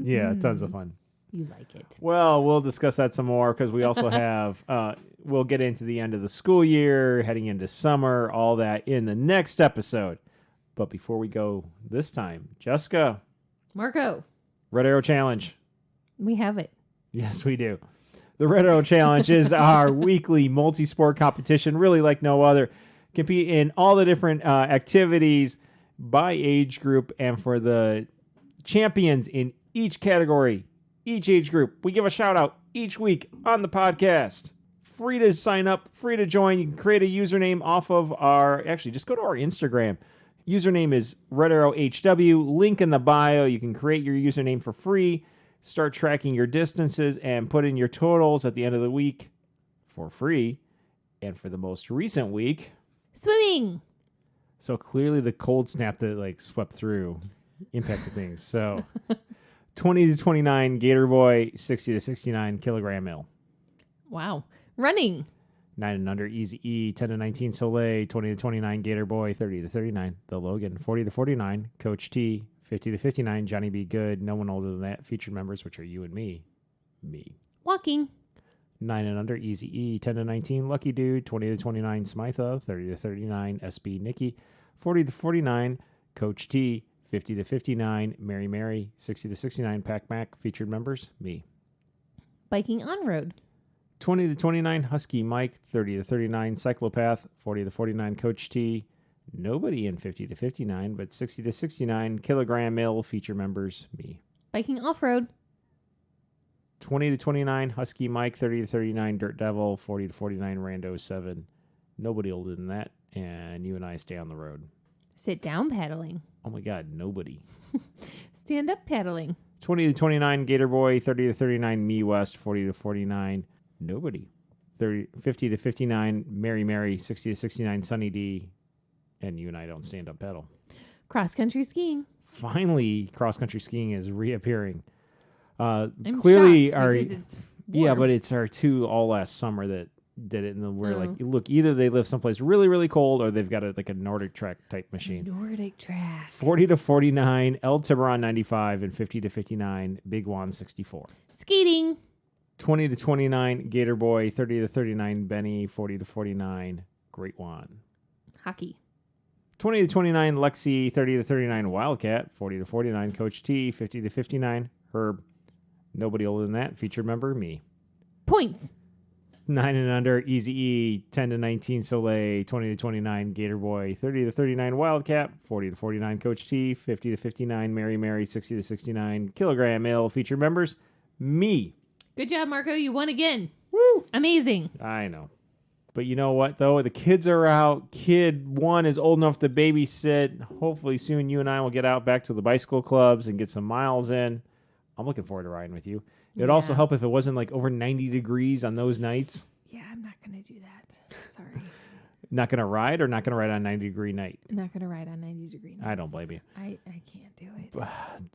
Yeah, tons of fun.
You like it.
Well, we'll discuss that some more because we also have, we'll get into the end of the school year, heading into summer, all that in the next episode. But before we go this time, Jessica.
Marco.
Red Arrow Challenge.
We have it.
Yes, we do. The Red Arrow Challenge is our weekly multi-sport competition, really like no other. Compete in all the different activities by age group, and for the champions in each category, each age group, we give a shout out each week on the podcast. Free to sign up, free to join. You can create a username off of just go to our Instagram. Username is Red Arrow HW. Link in the bio. You can create your username for free. Start tracking your distances and put in your totals at the end of the week for free. And for the most recent week,
swimming.
So clearly the cold snap that like swept through impacted things. So 20 to 29 Gator Boy, 60 to 69 kilogram mill.
Wow. Running.
9 and under, Easy E. 10 to 19, Soleil. 20 to 29, Gator Boy. 30 to 39, The Logan. 40 to 49, Coach T. 50 to 59, Johnny B. Good. No one older than that. Featured members, which are you and me. Me.
Walking.
9 and under, Easy E. 10 to 19, Lucky Dude. 20 to 29, Smitha. 30 to 39, SB Nikki. 40 to 49, Coach T. 50 to 59, Mary. 60 to 69, Pac Mac. Featured members, me.
Biking on road.
20 to 29, Husky Mike. 30 to 39, Cyclopath. 40 to 49, Coach T. Nobody in 50 to 59, but 60 to 69, Kilogram Mill. Feature members, me.
Biking off-road.
20 to 29, Husky Mike. 30 to 39, Dirt Devil. 40 to 49, Rando 7. Nobody older than that, and you and I stay on the road.
Sit down paddling.
Oh my God, nobody.
Stand up paddling.
20 to 29, Gator Boy. 30 to 39, Me West. 40 to 49, nobody. 50 to 59, Mary. 60 to 69, Sunny D. And you and I don't stand up paddle.
Cross-country skiing.
Finally, cross-country skiing is reappearing.
I'm
Clearly,
shocked because it's
yeah,
warm.
but it's our two all last summer that did it, and we're like, look, either they live someplace really, really cold, or they've got a Nordic Track type machine.
Nordic Track.
40 to 49, El Tiburon 95, and 50 to 59, Big Juan 64.
Skating.
20 to 29, Gator Boy. 30 to 39, Benny. 40 to 49, Great Juan.
Hockey.
20 to 29, Lexi. 30 to 39, Wildcat. 40 to 49, Coach T. 50 to 59, Herb. Nobody older than that. Featured member, me.
Points.
9 and under, Easy E. 10 to 19, Soleil. 20 to 29, Gator Boy. 30 to 39, Wildcat. 40 to 49, Coach T. 50 to 59, Mary. 60 to 69, Kilogram Mill. Featured members, me.
Good job, Marco. You won again.
Woo!
Amazing.
I know. But you know what, though? The kids are out. Kid 1 is old enough to babysit. Hopefully soon you and I will get out back to the bicycle clubs and get some miles in. I'm looking forward to riding with you. It would also help if it wasn't over 90 degrees on those nights.
Yeah, I'm not going to do that. Sorry.
Not going to ride or not going to ride on a 90-degree night?
I'm not going to ride on 90 degree nights.
I don't blame you.
I can't do it.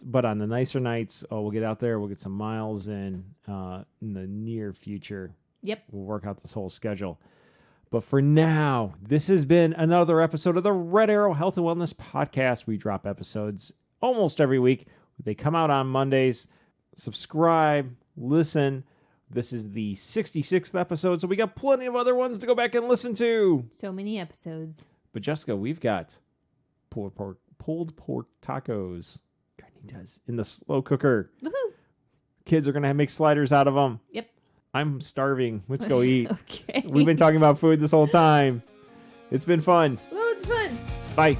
But on the nicer nights, we'll get out there. We'll get some miles in the near future.
Yep.
We'll work out this whole schedule. But for now, this has been another episode of the Red Arrow Health and Wellness Podcast. We drop episodes almost every week. They come out on Mondays. Subscribe, listen. This is the 66th episode, so we got plenty of other ones to go back and listen to.
So many episodes.
But Jessica, we've got pulled pork tacos. Granny does in the slow cooker.
Woohoo!
Kids are gonna make sliders out of them.
Yep.
I'm starving. Let's go eat.
Okay.
We've been talking about food this whole time. It's been fun.
Well, it's fun.
Bye.